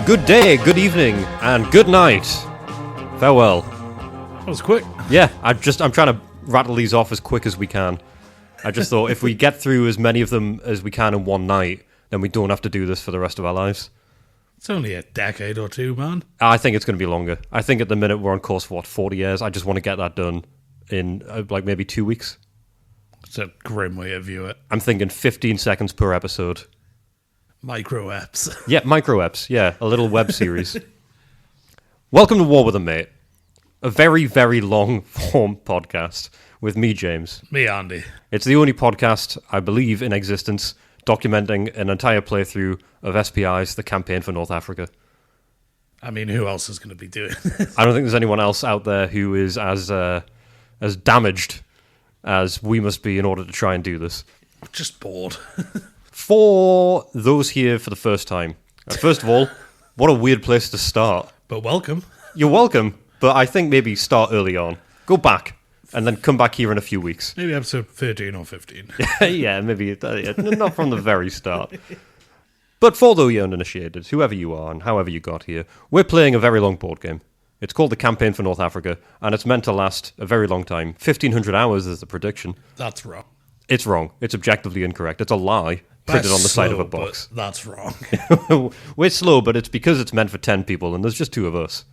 Good day, good evening, and good night. Farewell. That was quick. Yeah, I'm trying to rattle these off as quick as we can. I just thought if we get through as many of them as we can in one night, then we don't have to do this for the rest of our lives. It's only a decade or two, man. I think it's going to be longer. I think at the minute we're on course for, 40 years? I just want to get that done in, maybe 2 weeks. It's a grim way to view it. I'm thinking 15 seconds per episode. Micro-eps. Yeah, micro-eps. Yeah, a little web series. Welcome to War with a Mate. A very, very long-form podcast with me, James. Me, Andy. It's the only podcast, I believe, in existence documenting an entire playthrough of SPI's The Campaign for North Africa. I mean, who else is going to be doing this? I don't think there's anyone else out there who is as damaged as we must be in order to try and do this. Just bored. For those here for the first time, first of all, what a weird place to start. But welcome. You're welcome, but I think maybe start early on. Go back, and then come back here in a few weeks. Maybe episode 13 or 15. Yeah, maybe not from the very start. But for those uninitiated, whoever you are and however you got here, we're playing a very long board game. It's called The Campaign for North Africa, and it's meant to last a very long time. 1,500 hours is the prediction. That's wrong. It's wrong. It's objectively incorrect. It's a lie printed on the side of a box. That's wrong. We're slow, but it's because it's meant for 10 people, and there's just 2 of us.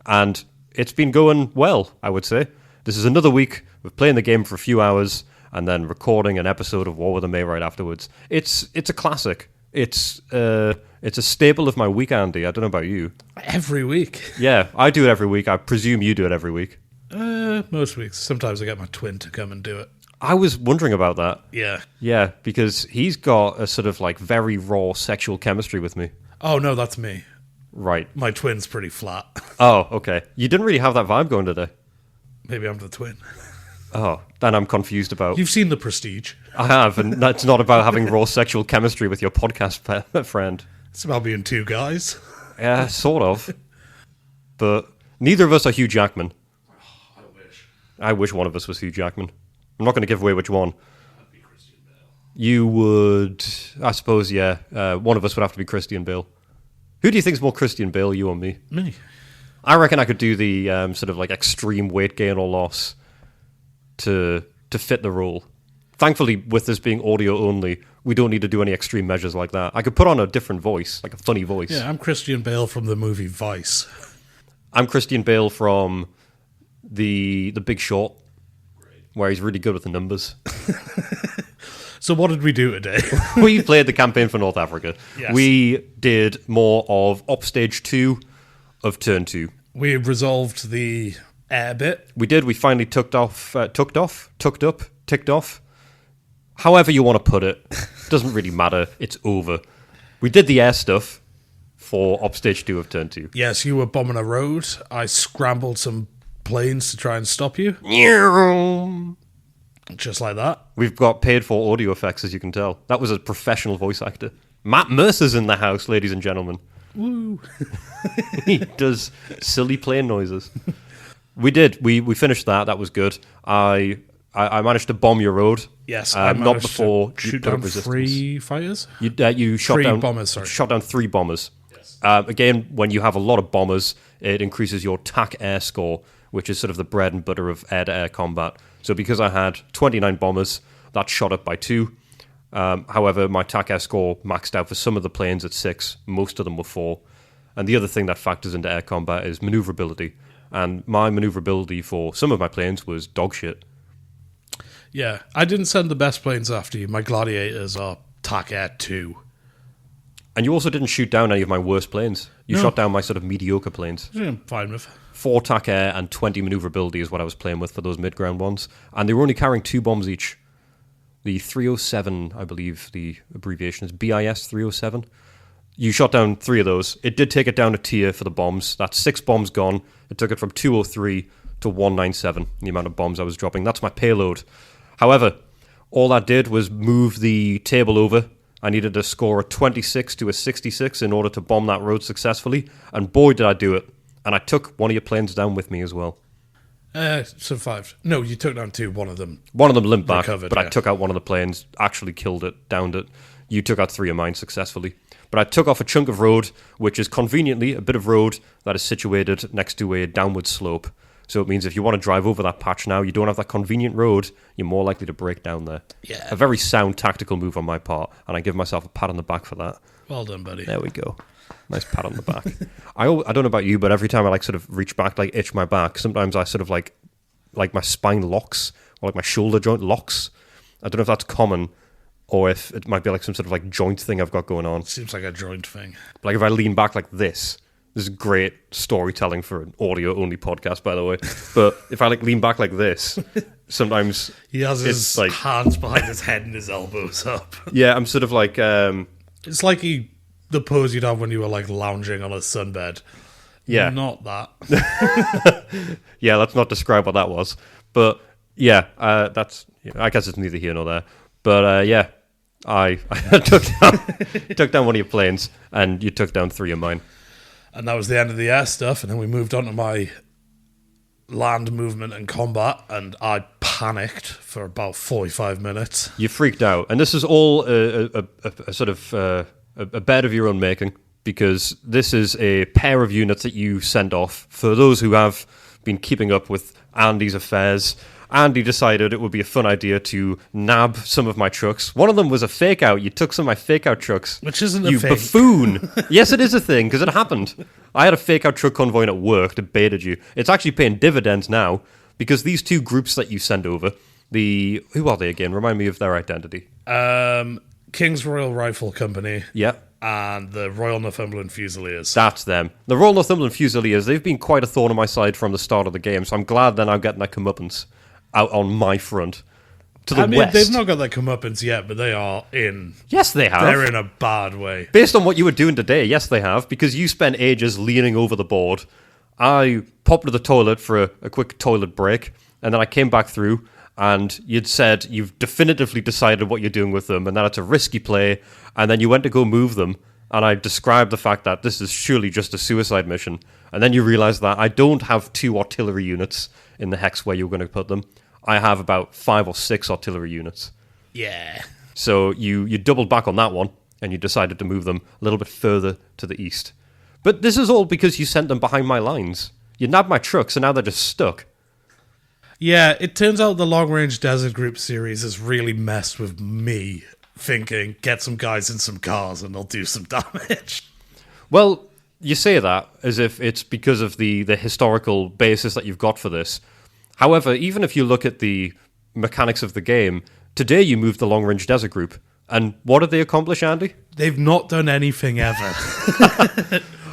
And it's been going well, I would say. This is another week of playing the game for a few hours, and then recording an episode of War with a May right afterwards. It's a classic. It's a staple of my week, Andy. I don't know about you. Every week. Yeah, I do it every week. I presume you do it every week. Most weeks. Sometimes I get my twin to come and do it. I was wondering about that. Yeah. Yeah, because he's got a sort of very raw sexual chemistry with me. Oh, no, that's me. Right. My twin's pretty flat. Oh, okay. You didn't really have that vibe going today. Maybe I'm the twin. Oh, then I'm confused about... You've seen The Prestige. I have, and that's not about having raw sexual chemistry with your podcast friend. It's about being 2 guys. Yeah, sort of. But neither of us are Hugh Jackman. I wish. I wish one of us was Hugh Jackman. I'm not going to give away which one. I'd be Christian Bale. You would... I suppose, yeah. One of us would have to be Christian Bale. Who do you think is more Christian Bale, you or me? Me. I reckon I could do the extreme weight gain or loss to fit the role. Thankfully, with this being audio only, we don't need to do any extreme measures like that. I could put on a different voice, like a funny voice. Yeah, I'm Christian Bale from the movie Vice. I'm Christian Bale from the Big Short, where he's really good with the numbers. So what did we do today? We played The Campaign for North Africa. Yes. We did more of Upstage 2 of Turn 2. We resolved the air bit. We did. We finally ticked off. However you want to put it. Doesn't really matter. It's over. We did the air stuff for Upstage 2 of Turn 2. Yes, you were bombing a road. I scrambled some planes to try and stop you. Just like that. We've got paid for audio effects, as you can tell. That was a professional voice actor. Matt Mercer's in the house, ladies and gentlemen. Woo. He does silly plane noises. We did. We finished that. That was good. I managed to bomb your road. Yes, I not before to shoot you put down up resistance. 3 fighters. You shot 3 down bombers. Sorry, shot down 3 bombers. Yes. Again, when you have a lot of bombers, it increases your TAC air score, which is sort of the bread and butter of air-to-air combat. So because I had 29 bombers, that shot up by 2. However, my TAC air score maxed out for some of the planes at 6. Most of them were 4. And the other thing that factors into air combat is maneuverability. And my maneuverability for some of my planes was dog shit. Yeah, I didn't send the best planes after you. My gladiators are TAC Air 2. And you also didn't shoot down any of my worst planes. You shot down my sort of mediocre planes. Yeah, I'm fine with. 4 TAC air and 20 maneuverability is what I was playing with for those mid-ground ones. And they were only carrying 2 bombs each. The 307, I believe the abbreviation is BIS 307. You shot down 3 of those. It did take it down a tier for the bombs. That's 6 bombs gone. It took it from 203 to 197, the amount of bombs I was dropping. That's my payload. However, all that did was move the table over. I needed to score a 26 to a 66 in order to bomb that road successfully. And boy, did I do it. And I took one of your planes down with me as well. Survived. No, you took down 2. One of them limped back, recovered, but yeah. I took out one of the planes, actually killed it, downed it. you took out 3 of mine successfully. But I took off a chunk of road, which is conveniently a bit of road that is situated next to a downward slope. So it means if you want to drive over that patch now, you don't have that convenient road, you're more likely to break down there. Yeah. A very sound tactical move on my part, and I give myself a pat on the back for that. Well done, buddy. There we go. Nice pat on the back. I don't know about you, but every time I like sort of reach back, like itch my back, sometimes I sort of like my spine locks, or like my shoulder joint locks. I don't know if that's common, or if it might be like some sort of like joint thing I've got going on. Seems like a joint thing. Like if I lean back like this is great storytelling for an audio-only podcast, by the way. But if I like lean back like this, sometimes he has his like, hands behind his head and his elbows up. Yeah, I'm sort of like... it's like the pose you'd have when you were like lounging on a sunbed. Yeah. Not that. Yeah, let's not describe what that was. But yeah, that's... I guess it's neither here nor there. But yeah, I took down one of your planes, and you took down 3 of mine. And that was the end of the air stuff, and then we moved on to my land movement and combat, and I panicked for about 45 minutes. You freaked out, and this is all a sort of a bed of your own making, because this is a pair of units that you sent off. For those who have been keeping up with Andy's affairs, Andy decided it would be a fun idea to nab some of my trucks. One of them was a fake out. You took some of my fake out trucks. Which isn't a you thing. You buffoon. Yes, it is a thing, because it happened. I had a fake out truck convoy and it worked. It baited you. It's actually paying dividends now, because these 2 groups that you sent over, who are they again? Remind me of their identity. King's Royal Rifle Company. Yeah. And the Royal Northumberland Fusiliers. That's them. The Royal Northumberland Fusiliers, they've been quite a thorn on my side from the start of the game, so I'm glad they're now getting their comeuppance out on my front. To the west. They've not got their comeuppance yet, but they are in... Yes, they have. They're in a bad way. Based on what you were doing today, yes, they have, because you spent ages leaning over the board. I popped to the toilet for a quick toilet break, and then I came back through, and you'd said you've definitively decided what you're doing with them, and that it's a risky play, and then you went to go move them, and I described the fact that this is surely just a suicide mission, and then you realised that I don't have 2 artillery units in the hex where you were going to put them. I have about 5 or 6 artillery units. Yeah. So you doubled back on that one, and you decided to move them a little bit further to the east. But this is all because you sent them behind my lines. You nabbed my trucks, and now they're just stuck. Yeah, it turns out the Long Range Desert Group series has really messed with me, thinking, get some guys in some cars and they'll do some damage. Well, you say that as if it's because of the historical basis that you've got for this. However, even if you look at the mechanics of the game, today you moved the Long Range Desert Group. And what did they accomplish, Andy? They've not done anything ever.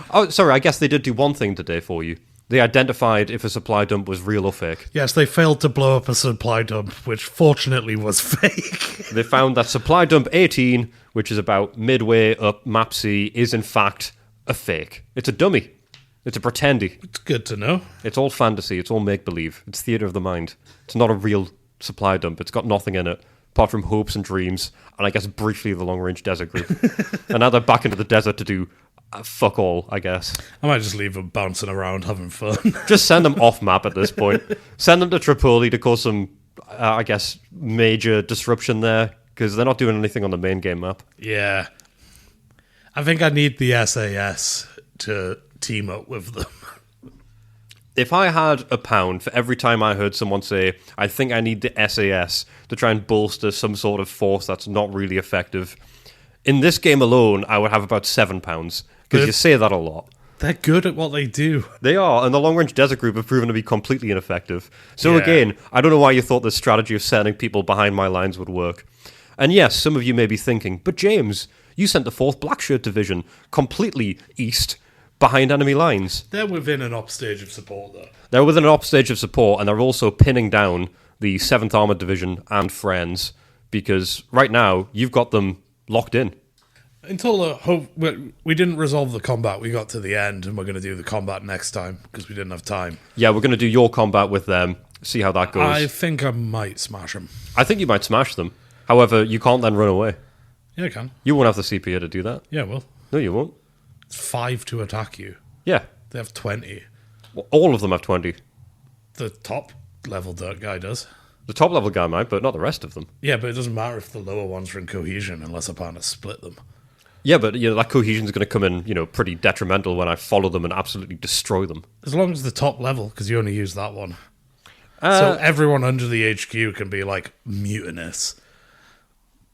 Oh, sorry, I guess they did do one thing today for you. They identified if a supply dump was real or fake. Yes, they failed to blow up a supply dump, which fortunately was fake. They found that supply dump 18, which is about midway up Map C, is in fact a fake. It's a dummy. It's a pretendy. It's good to know. It's all fantasy. It's all make-believe. It's theatre of the mind. It's not a real supply dump. It's got nothing in it, apart from hopes and dreams, and I guess briefly the long-range desert group. And now they're back into the desert to do fuck all, I guess. I might just leave them bouncing around, having fun. Just send them off-map at this point. Send them to Tripoli to cause some, I guess, major disruption there, because they're not doing anything on the main game map. Yeah. I think I need the SAS to team up with them. If I had £1 for every time I heard someone say, I think I need the SAS to try and bolster some sort of force that's not really effective, in this game alone, I would have about £7, because you say that a lot. They're good at what they do. They are, and the Long Range Desert Group have proven to be completely ineffective. So Yeah. again, I don't know why you thought this strategy of sending people behind my lines would work. And yes, some of you may be thinking, but James, you sent the 4th Blackshirt Division completely east, behind enemy lines. They're within an upstage of support, though. They're within an upstage of support, and they're also pinning down the 7th Armoured Division and friends, because right now, you've got them locked in. Until we didn't resolve the combat, we got to the end, and we're going to do the combat next time, because we didn't have time. Yeah, we're going to do your combat with them, see how that goes. I think I might smash them. I think you might smash them. However, you can't then run away. Yeah, I can. You won't have the CPA to do that. Yeah, well. No, you won't. It's 5 to attack you. Yeah. They have 20. Well, all of them have 20. The top level dirt guy does. The top level guy might, but not the rest of them. Yeah, but it doesn't matter if the lower ones are in cohesion unless a partner split them. Yeah, but that cohesion is going to come in, pretty detrimental when I follow them and absolutely destroy them. As long as the top level, because you only use that one. So everyone under the HQ can be like mutinous.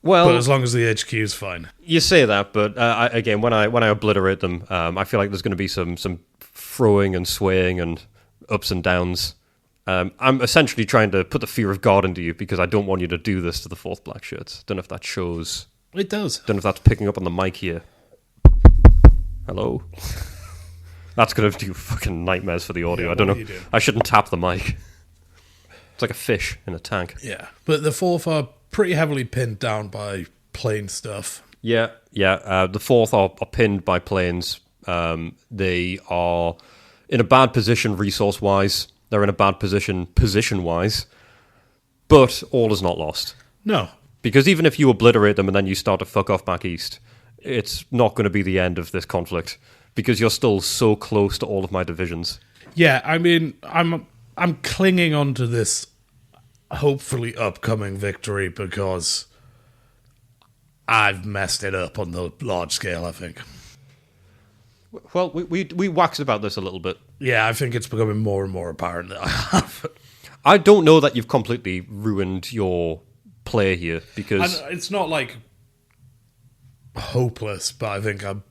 Well, but as long as the HQ is fine. You say that, but again, when I obliterate them, I feel like there's going to be some throwing and swaying and ups and downs. I'm essentially trying to put the fear of God into you because I don't want you to do this to the fourth black shirts. Don't know if that shows. It does. Don't know if that's picking up on the mic here. Hello? That's going to do fucking nightmares for the audio. Yeah, I don't know. I shouldn't tap the mic. It's like a fish in a tank. Yeah, but the fourth are pretty heavily pinned down by plane stuff. Yeah. The fourth are pinned by planes. They are in a bad position resource-wise. They're in a bad position-wise. But all is not lost. No. Because even if you obliterate them and then you start to fuck off back east, it's not going to be the end of this conflict. Because you're still so close to all of my divisions. Yeah, I mean, I'm clinging on to this hopefully upcoming victory because I've messed it up on the large scale, I think. Well, we waxed about this a little bit. Yeah, I think it's becoming more and more apparent that I have. I don't know that you've completely ruined your play here, because... And it's not, like, hopeless, but I think I've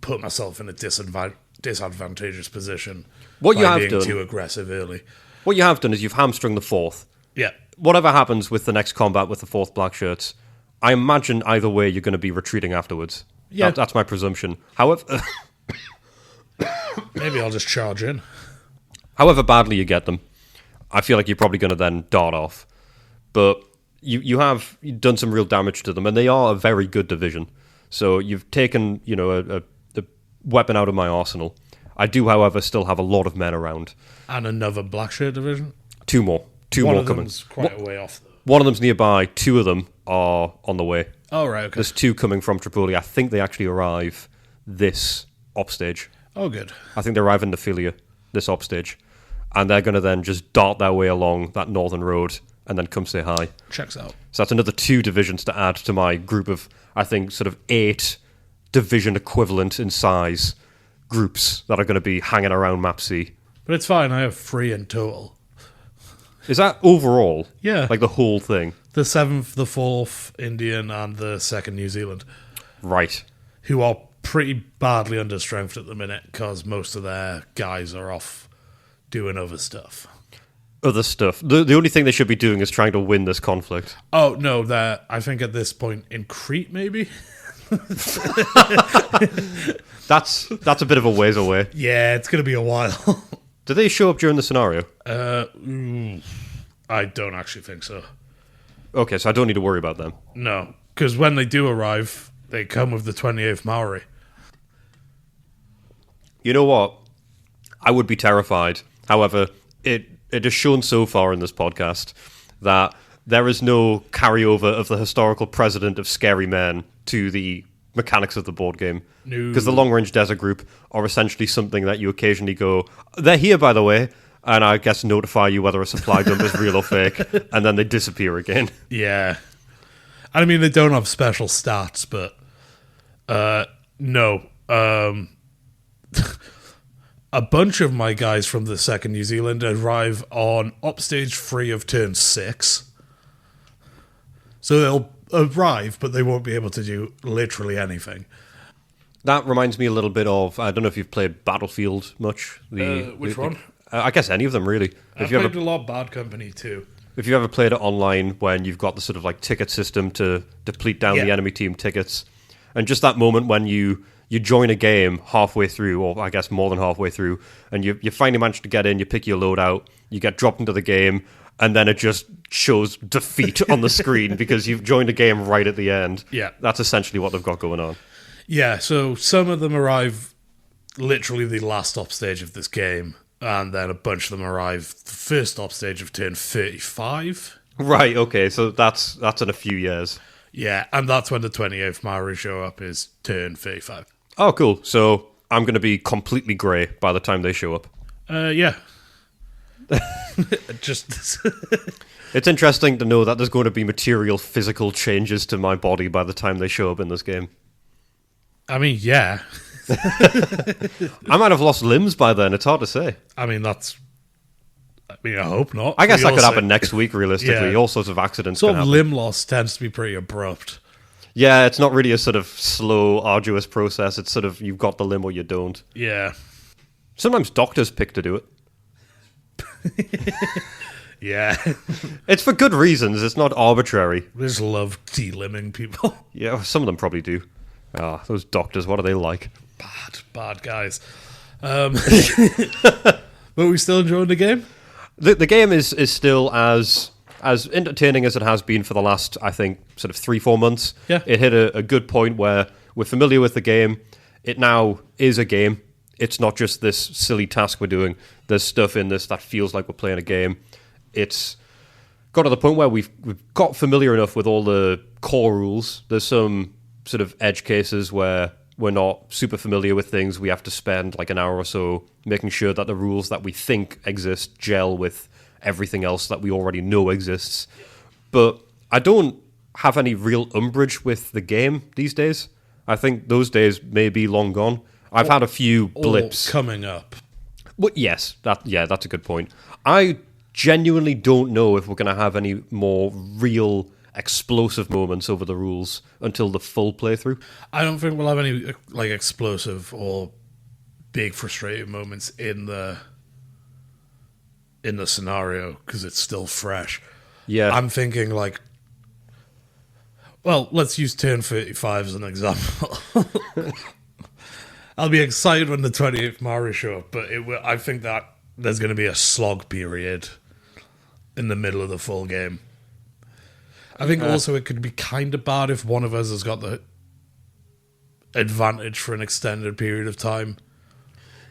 put myself in a disadvantageous position by being too aggressive early. What you have done is you've hamstrung the fourth. Yeah. Whatever happens with the next combat with the fourth black shirts, I imagine either way you're going to be retreating afterwards. Yeah. That's my presumption. However... Maybe I'll just charge in. However badly you get them, I feel like you're probably going to then dart off. But you have done some real damage to them, and they are a very good division. So you've taken, a weapon out of my arsenal. I do, however, still have a lot of men around. And another black shirt division? Two more coming. One of them's quite a way off, though. One of them's nearby. Two of them are on the way. Oh, right, okay. There's two coming from Tripoli. I think they actually arrive this op stage. Oh, good. I think they arrive in Nephilia, this op stage. And they're going to then just dart their way along that northern road and then come say hi. Checks out. So that's another 2 divisions to add to my group of, I think, sort of 8 division equivalent in size groups that are going to be hanging around Map C. But it's fine, I have 3 in total. Is that overall? Yeah. Like the whole thing? The 7th, the 4th Indian, and the 2nd New Zealand. Right. Who are pretty badly understrengthed at the minute because most of their guys are off doing other stuff. Other stuff. The only thing they should be doing is trying to win this conflict. Oh, no, they're, I think at this point, in Crete, maybe? That's a bit of a ways away. Yeah, it's going to be a while. Do they show up during the scenario? I don't actually think so. Okay, so I don't need to worry about them. No, because when they do arrive, they come with the 28th Maori. You know what? I would be terrified. However, it has shown so far in this podcast that there is no carryover of the historical precedent of scary men to the mechanics of the board game. Because the long-range desert group are essentially something that you occasionally go, they're here, by the way, and I guess notify you whether a supply dump is real or fake, and then they disappear again. Yeah. I mean, they don't have special stats, but no. A bunch of my guys from the 2nd New Zealand arrive on upstage 3 of turn 6. So they'll arrive, but they won't be able to do literally anything. That reminds me a little bit of, I don't know if you've played Battlefield much. Which one? I guess any of them, really. I've played a lot of Bad Company, too. If you ever played it online when you've got the sort of like ticket system to deplete down the enemy team tickets, and just that moment when you join a game halfway through, or I guess more than halfway through, and you finally manage to get in, you pick your load out, you get dropped into the game, and then it just shows defeat on the screen because you've joined a game right at the end. Yeah. That's essentially what they've got going on. Yeah, so some of them arrive literally the last op stage of this game, and then a bunch of them arrive the first op stage of turn 35. Right, okay, so that's in a few years. Yeah, and that's when the 28th Maori show up is turn 35. Oh, cool. So I'm going to be completely grey by the time they show up. Yeah. Just It's interesting to know that there's going to be material physical changes to my body by the time they show up in this game. I mean, yeah. I might have lost limbs by then. It's hard to say. I mean, I hope not. I guess For that could your happen sake. next week, realistically. Yeah. All sorts of accidents Sort can of happen. limb loss tends to be pretty abrupt. Yeah, it's not really a sort of slow, arduous process. It's sort of, you've got the limb or you don't. Yeah. Sometimes doctors pick to do it. Yeah. It's for good reasons. It's not arbitrary. I just love de-limbing people. Yeah, some of them probably do. Ah, those doctors, what are they like? Bad guys. But we still enjoying the game? The game is still as entertaining as it has been for the last, I think, sort of 3-4 months. Yeah. It hit a good point where we're familiar with the game. It now is a game. It's not just this silly task we're doing. There's stuff in this that feels like we're playing a game. It's got to the point where we've got familiar enough with all the core rules. There's some sort of edge cases where we're not super familiar with things. We have to spend like an hour or so making sure that the rules that we think exist gel with everything else that we already know exists. But I don't have any real umbrage with the game these days. I think those days may be long gone. I've had a few blips. Or coming up. Well, yes, that's a good point. I genuinely don't know if we're going to have any more real explosive moments over the rules until the full playthrough. I don't think we'll have any like explosive or big frustrating moments in the scenario because it's still fresh. Yeah. I'm thinking like, well, let's use turn 35 as an example. I'll be excited when the 28th Mario show up, but I think that there's going to be a slog period in the middle of the full game. I think also it could be kind of bad if one of us has got the advantage for an extended period of time.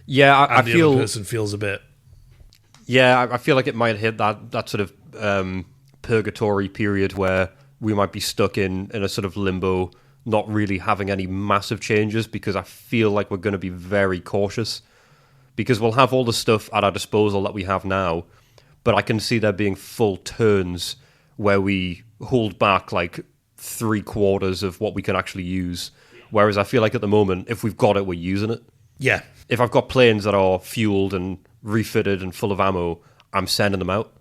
Yeah, I And the feel other person feels a bit. Yeah, I feel like it might hit that sort of purgatory period where we might be stuck in a sort of limbo, not really having any massive changes, because I feel like we're going to be very cautious. Because we'll have all the stuff at our disposal that we have now, but I can see there being full turns where we hold back like 3/4 of what we can actually use. Whereas I feel like at the moment, if we've got it, we're using it. Yeah. If I've got planes that are fueled and refitted and full of ammo, I'm sending them out,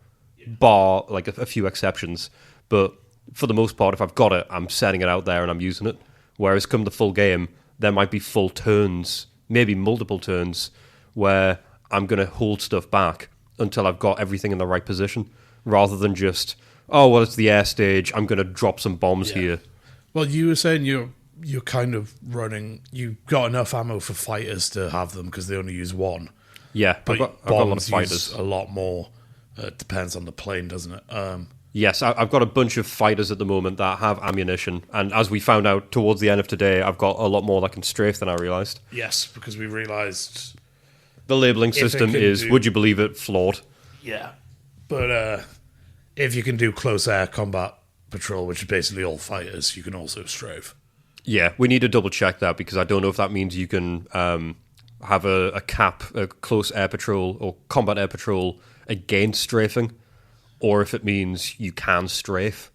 bar like a few exceptions. But for the most part, if I've got it, I'm sending it out there and I'm using it. Whereas come the full game, there might be full turns, maybe multiple turns, where I'm going to hold stuff back until I've got everything in the right position, rather than just, oh, well, it's the air stage, I'm going to drop some bombs here. Well, you were saying you're kind of running. You got enough ammo for fighters to have them because they only use one. Yeah, But I've got a lot of bombs fighters. use a lot more. It depends on the plane, doesn't it? Yes, I've got a bunch of fighters at the moment that have ammunition, and as we found out towards the end of today, I've got a lot more that can strafe than I realised. Yes, because we realised. The labelling it system can is, do- would you believe it, flawed. Yeah. But if you can do close air combat patrol, which is basically all fighters, you can also strafe. Yeah, we need to double check that, because I don't know if that means you can have a cap, a close air patrol or combat air patrol against strafing, or if it means you can strafe.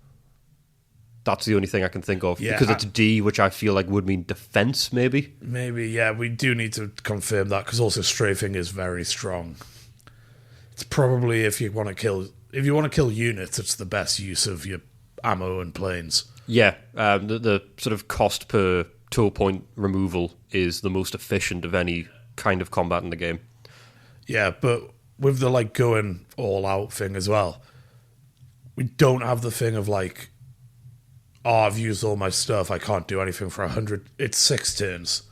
That's the only thing I can think of. Yeah, because it's D, which I feel like would mean defense, maybe. Maybe, yeah, we do need to confirm that, because also strafing is very strong. It's probably if you want to kill units, it's the best use of your ammo and planes. Yeah, the sort of cost per tow point removal is the most efficient of any kind of combat in the game. Yeah, but with the like going all out thing as well, we don't have the thing of like, oh, I've used all my stuff, I can't do anything for 100. It's 6 turns.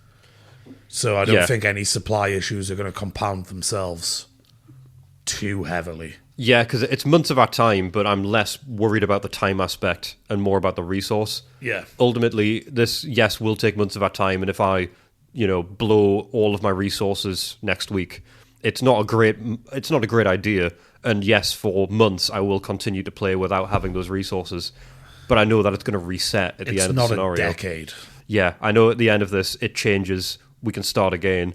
So I don't think any supply issues are going to compound themselves too heavily. Yeah, because it's months of our time, but I'm less worried about the time aspect and more about the resource. Yeah. Ultimately, this, yes, will take months of our time, and if I, blow all of my resources next week, it's not a great idea. And yes, for months I will continue to play without having those resources, but I know that it's going to reset at the end of the scenario. It's not a decade. Yeah, I know at the end of this it changes. We can start again.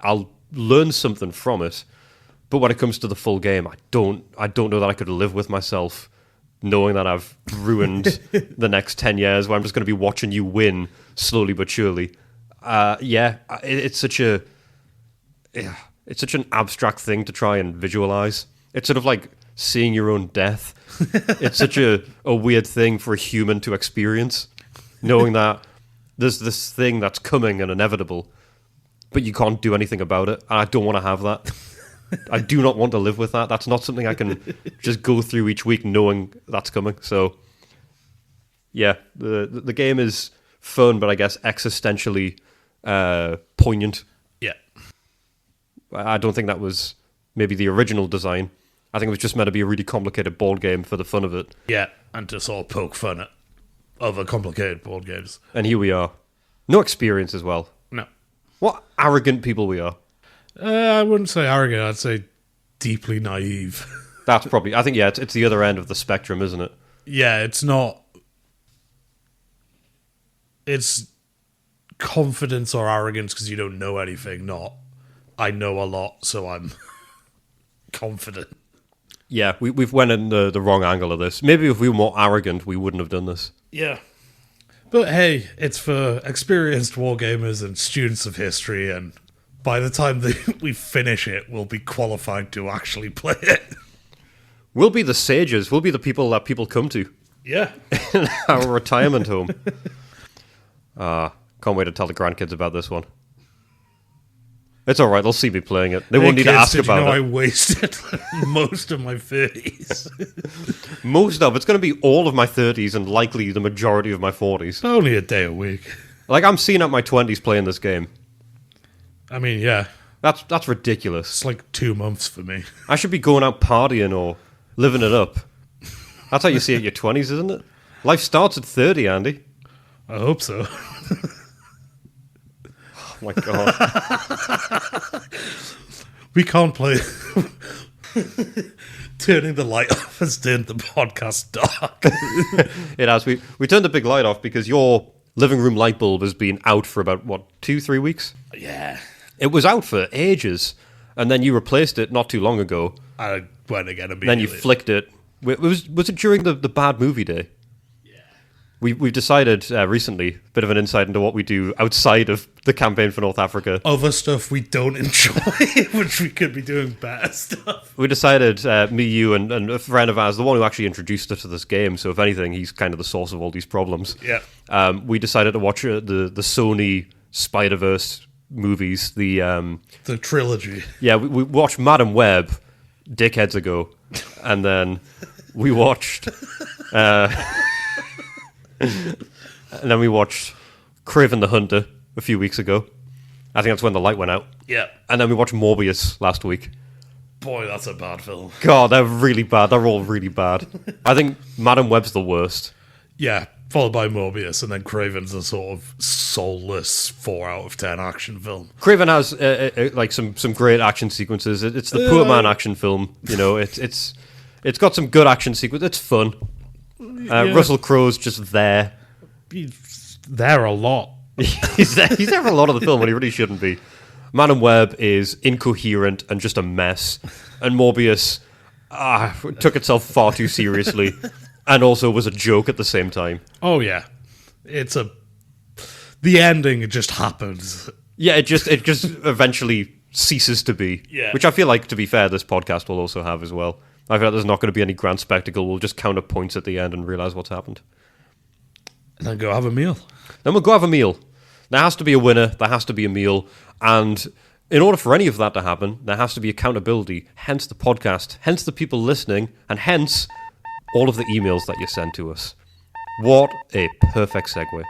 I'll learn something from it, But when it comes to the full game, I don't know that I could live with myself knowing that I've ruined the next 10 years where I'm just going to be watching you win slowly but surely. It's such an abstract thing to try and visualize. It's sort of like seeing your own death. It's such a weird thing for a human to experience, knowing that there's this thing that's coming and inevitable, but you can't do anything about it. And I don't want to have that. I do not want to live with that. That's not something I can just go through each week knowing that's coming. So, yeah, the game is fun, but I guess existentially poignant. Yeah. I don't think that was maybe the original design. I think it was just meant to be a really complicated board game for the fun of it. Yeah, and to sort of poke fun at other complicated board games. And here we are. No experience as well. No. What arrogant people we are. I wouldn't say arrogant, I'd say deeply naive. That's probably... I think, yeah, it's the other end of the spectrum, isn't it? Yeah, it's not... It's confidence or arrogance because you don't know anything, not I know a lot, so I'm confident. Yeah, we've went in the wrong angle of this. Maybe if we were more arrogant, we wouldn't have done this. Yeah. But hey, it's for experienced wargamers and students of history, and by the time we finish it, we'll be qualified to actually play it. We'll be the sages. We'll be the people that people come to. Yeah. In our retirement home. Can't wait to tell the grandkids about this one. It's alright, they'll see me playing it. They won't need to ask about it. I wasted most of my 30s. Most of it's going to be all of my 30s and likely the majority of my 40s. Only a day a week. Like, I'm seeing out my 20s playing this game. I mean, yeah. That's ridiculous. It's like 2 months for me. I should be going out partying or living it up. That's how you see it at your 20s, isn't it? Life starts at 30, Andy. I hope so. Oh my god. We can't play. Turning the light off has turned the podcast dark. It has. We turned the big light off because your living room light bulb has been out for about, 2-3 weeks? Yeah. It was out for ages, and then you replaced it not too long ago. I went again immediately. Then you flicked it. Was it during the bad movie day? We've decided recently, a bit of an insight into what we do outside of the campaign for North Africa. Other stuff we don't enjoy, which we could be doing better stuff. We decided, me, you, and a friend of ours, the one who actually introduced us to this game, so if anything, he's kind of the source of all these problems. Yeah. We decided to watch the Sony Spider-Verse movies, the trilogy. Yeah, we watched Madam Web decades ago, and then we watched... and then we watched Kraven the Hunter a few weeks ago. I think that's when the light went out. Yeah. And then we watched Morbius last week. Boy, that's a bad film. God, they're really bad. They're all really bad. I think Madam Web's the worst. Yeah, followed by Morbius, and then Kraven's a sort of soulless 4 out of 10 action film. Kraven has like some great action sequences. It's the poor man action film. You know, it's got some good action sequences. It's fun. Yeah. Russell Crowe's just there. He's there a lot. He's there for a lot of the film when he really shouldn't be. Madam Web is incoherent and just a mess. And Morbius took itself far too seriously and also was a joke at the same time. Oh, yeah. The ending, it just happens. Yeah, it just eventually ceases to be. Yeah. Which I feel like, to be fair, this podcast will also have as well. I feel like there's not going to be any grand spectacle. We'll just count up points at the end and realise what's happened. And then go have a meal. Then we'll go have a meal. There has to be a winner. There has to be a meal. And in order for any of that to happen, there has to be accountability. Hence the podcast. Hence the people listening. And hence all of the emails that you send to us. What a perfect segue.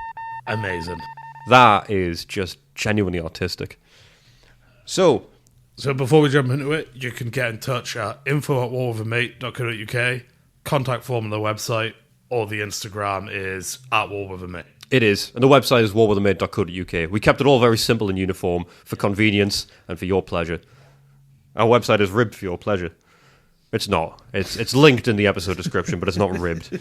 Amazing. That is just genuinely artistic. So before we jump into it, you can get in touch at info@warwithamate.co.uk, contact form on the website, or the Instagram is @warwithamate. it is. And the website is warwithamate.co.uk. We kept it all very simple and uniform for convenience and for your pleasure. Our website is ribbed for your pleasure. It's not. It's linked in the episode description, but it's not ribbed.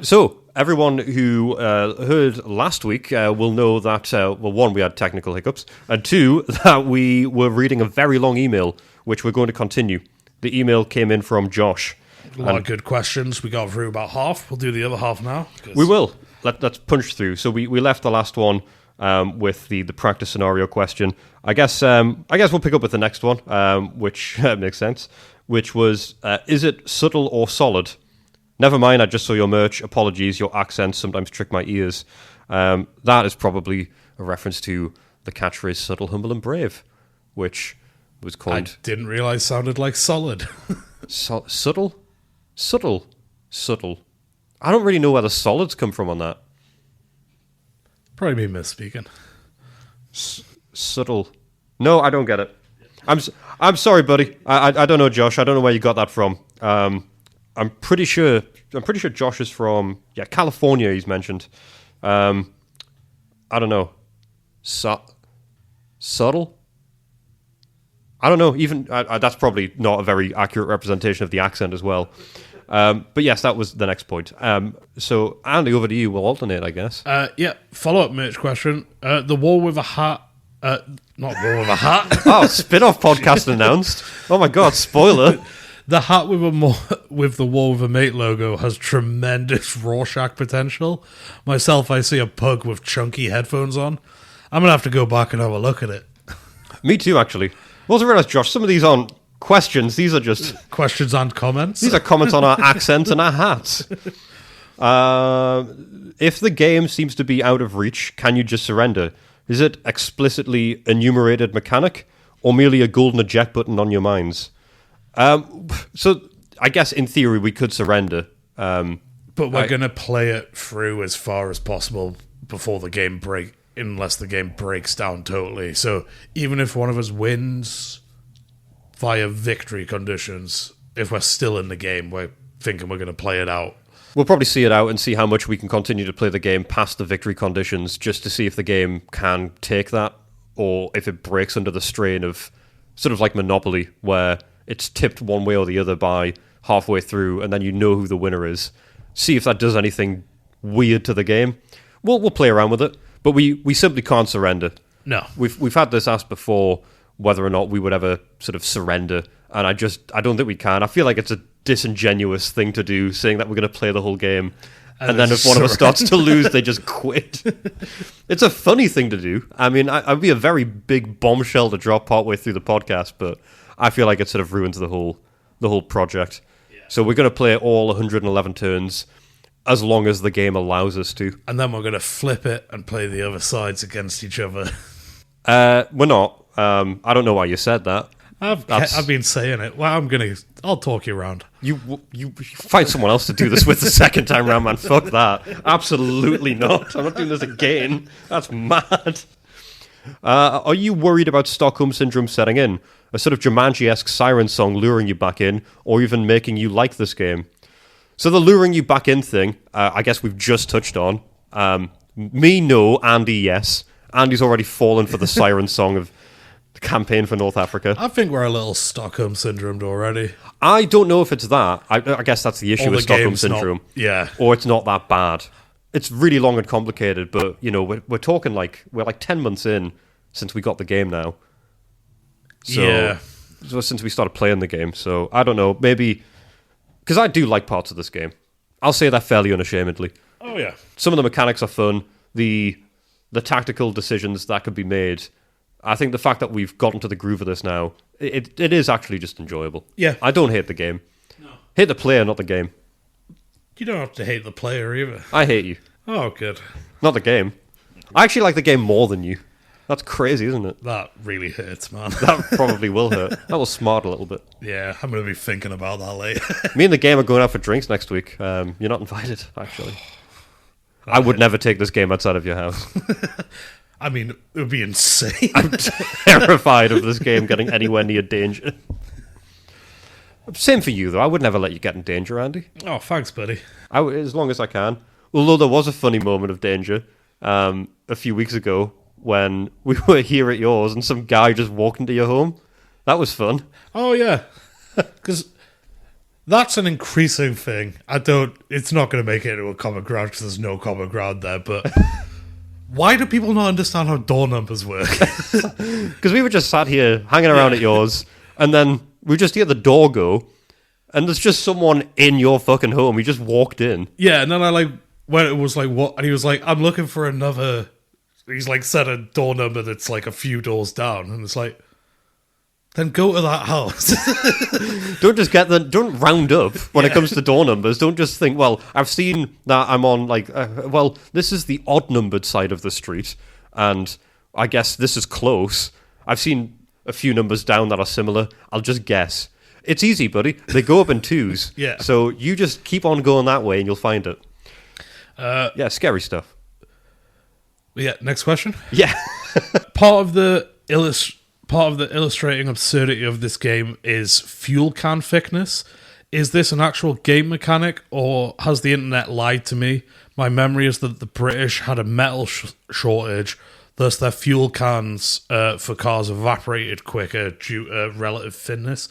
So, everyone who heard last week will know that, well, one, we had technical hiccups, and two, that we were reading a very long email, which we're going to continue. The email came in from Josh. A lot of good questions. We got through about half. We'll do the other half now. We will. Let's punch through. So we left the last one with the practice scenario question. I guess we'll pick up with the next one, which makes sense, which was, is it subtle or solid? Never mind, I just saw your merch. Apologies, your accents sometimes trick my ears. That is probably a reference to the catchphrase subtle, humble, and brave, which was coined... I didn't realise sounded like solid. Subtle? Subtle. I don't really know where the solids come from on that. Probably me misspeaking. Subtle. No, I don't get it. I'm sorry, buddy. I don't know, Josh. I don't know where you got that from. I'm pretty sure Josh is from California. He's mentioned. I don't know. Subtle. I don't know. Even that's probably not a very accurate representation of the accent as well. But yes, that was the next point. So Andy, over to you. We'll alternate, I guess. Follow-up merch question. The wall with a hat. Not wall with a hat. Oh, spin-off podcast announced. Oh my god, spoiler. The hat with the wall with a mate logo has tremendous Rorschach potential. Myself, I see a pug with chunky headphones on. I'm going to have to go back and have a look at it. Me too, actually. I also realised, Josh, some of these aren't questions. These are just... questions and comments? These are comments on our accents and our hats. If the game seems to be out of reach, can you just surrender? Is it explicitly enumerated mechanic or merely a golden eject button on your minds? So I guess in theory we could surrender. But we're going to play it through as far as possible before the game unless the game breaks down totally. So even if one of us wins via victory conditions, if we're still in the game, we're thinking we're going to play it out. We'll probably see it out and see how much we can continue to play the game past the victory conditions, just to see if the game can take that, or if it breaks under the strain of sort of like Monopoly, where it's tipped one way or the other by halfway through, and then you know who the winner is. See if that does anything weird to the game. We'll play around with it, but we simply can't surrender. No. We've had this asked before, whether or not we would ever sort of surrender, and I don't think we can. I feel like it's a disingenuous thing to do, saying that we're going to play the whole game, and then if one of us starts to lose, they just quit. It's a funny thing to do. I mean, I'd be a very big bombshell to drop partway through the podcast, but I feel like it sort of ruins the whole project. Yeah. So we're going to play all 111 turns as long as the game allows us to. And then we're going to flip it and play the other sides against each other. We're not. I don't know why you said that. I've been saying it. Well, I'll talk you around. You find someone else to do this with the second time round, man. Fuck that. Absolutely not. I'm not doing this again. That's mad. Are you worried about Stockholm Syndrome setting in? A sort of Jumanji-esque siren song luring you back in, or even making you like this game? So the luring you back in thing, I guess we've just touched on. Me, no. Andy, yes. Andy's already fallen for the siren song of the campaign for North Africa. I think we're a little Stockholm Syndromed already. I don't know if it's that. I guess that's the issue with Stockholm Syndrome. Or it's not that bad. It's really long and complicated, but, you know, we're talking we're 10 months in since we got the game now. So since we started playing the game. So I don't know, maybe... Because I do like parts of this game. I'll say that fairly unashamedly. Oh, yeah. Some of the mechanics are fun. The tactical decisions that could be made. I think the fact that we've gotten to the groove of this now, it is actually just enjoyable. Yeah. I don't hate the game. No. Hate the player, not the game. You don't have to hate the player either. I hate you. Oh, good. Not the game. I actually like the game more than you. That's crazy, isn't it? That really hurts, man. That probably will hurt. That will smart a little bit. Yeah, I'm going to be thinking about that later. Me and the game are going out for drinks next week. You're not invited, actually. I would never take this game outside of your house. I mean, it would be insane. I'm terrified of this game getting anywhere near danger. Same for you, though. I would never let you get in danger, Andy. Oh, thanks, buddy. As long as I can. Although there was a funny moment of danger a few weeks ago when we were here at yours and some guy just walked into your home. That was fun. Oh, yeah. Because That's an increasing thing. It's not going to make it into a common ground because there's no common ground there, but why do people not understand how door numbers work? Because we were just sat here hanging around at yours, and then we just hear the door go, and there's just someone in your fucking home. He just walked in. Yeah, and then when it was like, what? And he was like, I'm looking for another. He's like, set a door number that's like a few doors down, and it's like, then go to that house. Don't round up when it comes to door numbers. Don't just think, well, I've seen that I'm on this is the odd numbered side of the street, and I guess this is close. I've seen a few numbers down that are similar. I'll just guess. It's easy, buddy. They go up in twos. Yeah. So you just keep on going that way and you'll find it. Scary stuff. Yeah, next question. Yeah. Part of the illustrating absurdity of this game is fuel can thickness. Is this an actual game mechanic, or has the internet lied to me? My memory is that the British had a metal shortage, thus their fuel cans for cars evaporated quicker due to relative thinness.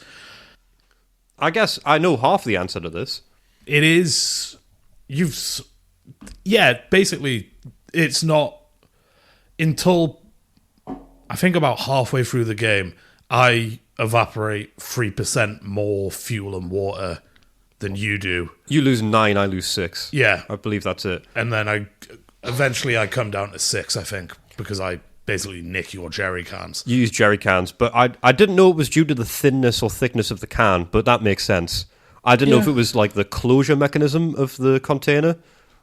I guess I know half the answer to this. It is... basically, it's not... Until I think about halfway through the game, I evaporate 3% more fuel and water than you do. You lose 9, I lose 6. Yeah. I believe that's it. And then eventually I come down to 6, I think, because I basically nick your jerry cans. You use jerry cans, but I didn't know it was due to the thinness or thickness of the can, but that makes sense. I didn't know if it was like the closure mechanism of the container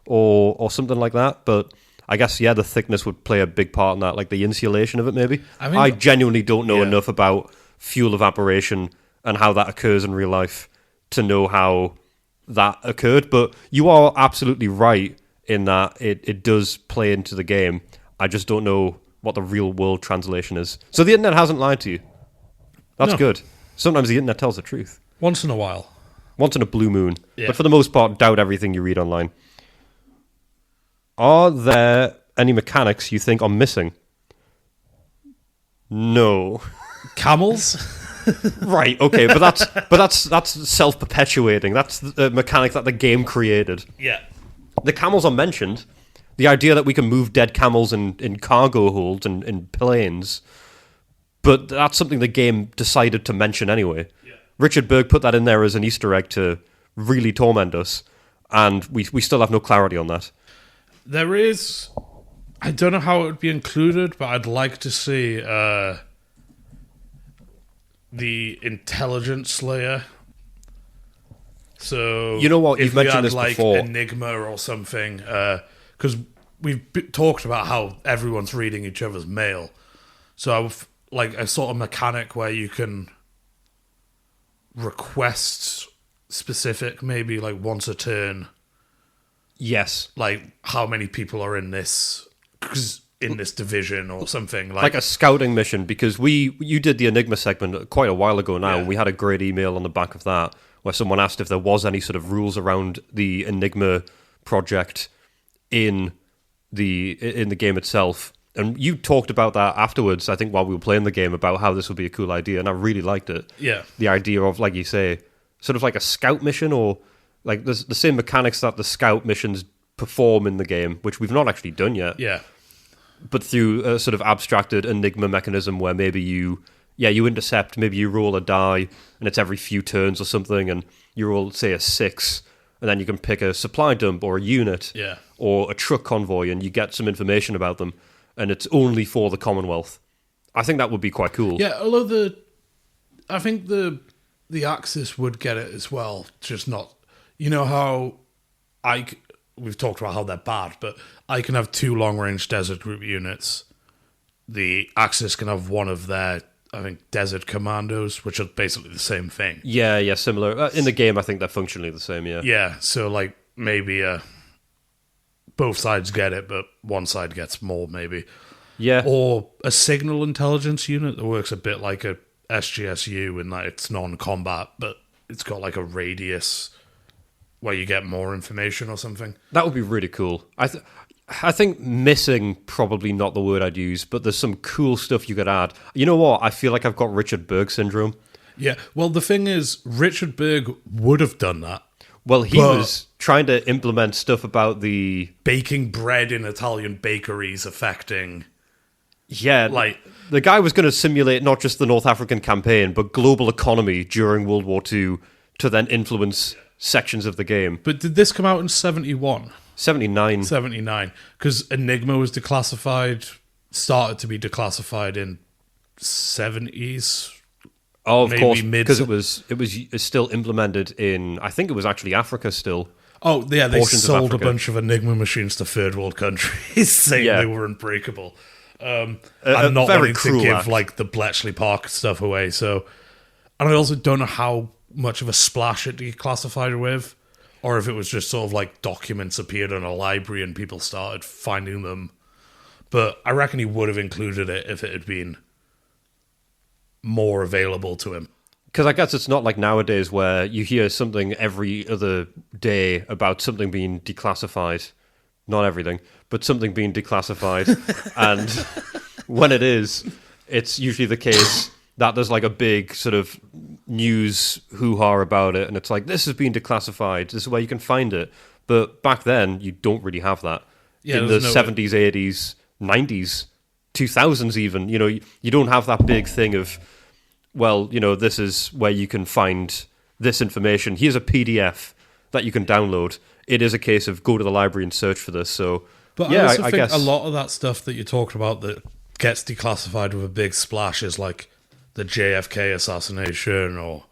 or something like that, but I guess, the thickness would play a big part in that, like the insulation of it, maybe. I genuinely don't know enough about fuel evaporation and how that occurs in real life to know how that occurred, but you are absolutely right in that it does play into the game. I just don't know what the real world translation is. So the internet hasn't lied to you. That's good. Sometimes the internet tells the truth. Once in a while. Once in a blue moon. Yeah. But for the most part, doubt everything you read online. Are there any mechanics you think are missing? No. Camels? Right, okay, but that's self-perpetuating. That's the mechanic that the game created. Yeah. The camels are mentioned. The idea that we can move dead camels in cargo holds and in planes, but that's something the game decided to mention anyway. Yeah. Richard Berg put that in there as an Easter egg to really torment us, and we still have no clarity on that. There is... I don't know how it would be included, but I'd like to see the intelligence layer. So... You know what? You've mentioned this before. Enigma or something... because we've talked about how everyone's reading each other's mail. So like a sort of mechanic where you can request specific, maybe like once a turn. Yes. Like how many people are in this division or something. Like a scouting mission, because you did the Enigma segment quite a while ago now, and we had a great email on the back of that where someone asked if there was any sort of rules around the Enigma project in the game itself, and you talked about that afterwards, I think, while we were playing the game, about how this would be a cool idea, and I really liked it. Yeah. The idea of, like you say, sort of like a scout mission, or like the same mechanics that the scout missions perform in the game, which we've not actually done yet. Yeah. But through a sort of abstracted Enigma mechanism where maybe you intercept, maybe you roll a die, and it's every few turns or something, and you roll, say, a 6, and then you can pick a supply dump or a unit or a truck convoy, and you get some information about them, and it's only for the Commonwealth. I think that would be quite cool. Yeah, although I think the Axis would get it as well, just not... You know how we've talked about how they're bad, but I can have 2 long-range Desert Group units. The Axis can have one of their... I think Desert Commandos, which are basically the same thing. Yeah, similar. In the game, I think they're functionally the same, yeah. Yeah, so like maybe both sides get it, but one side gets more, maybe. Yeah. Or a signal intelligence unit that works a bit like a SGSU in that it's non-combat, but it's got like a radius where you get more information or something. That would be really cool. I think missing, probably not the word I'd use, but there's some cool stuff you could add. You know what? I feel like I've got Richard Berg syndrome. Yeah, well, the thing is, Richard Berg would have done that. Well, he was trying to implement stuff about the... baking bread in Italian bakeries affecting... Yeah, like... the guy was going to simulate not just the North African campaign, but global economy during World War II to then influence sections of the game. But did this come out in 71? 79. 79. Because Enigma was started to be declassified in 70s. Oh, of maybe course, because it was still implemented in, I think it was actually Africa still. Oh, yeah, they Portions of sold a Africa. bunch of Enigma machines to third world countries, saying Yeah. they were unbreakable. And a not very wanting to cruel give, act. like, the Bletchley Park stuff away. So, and I also don't know how much of a splash it declassified with, or if it was just sort of like documents appeared in a library and people started finding them. But I reckon he would have included it if it had been more available to him. Because I guess it's not like nowadays where you hear something every other day about something being declassified. Not everything, but something being declassified. And when it is, it's usually the case that there's like a big sort of news hoo-ha about it. And it's like, this has been declassified. This is where you can find it. But back then, you don't really have that. Yeah, in the there's no- 70s, 80s, 90s, 2000s even, you don't have that big thing of, well, this is where you can find this information. Here's a PDF that you can download. It is a case of go to the library and search for this. So, But yeah, I also think guess a lot of that stuff that you talked about that gets declassified with a big splash is like the JFK assassination or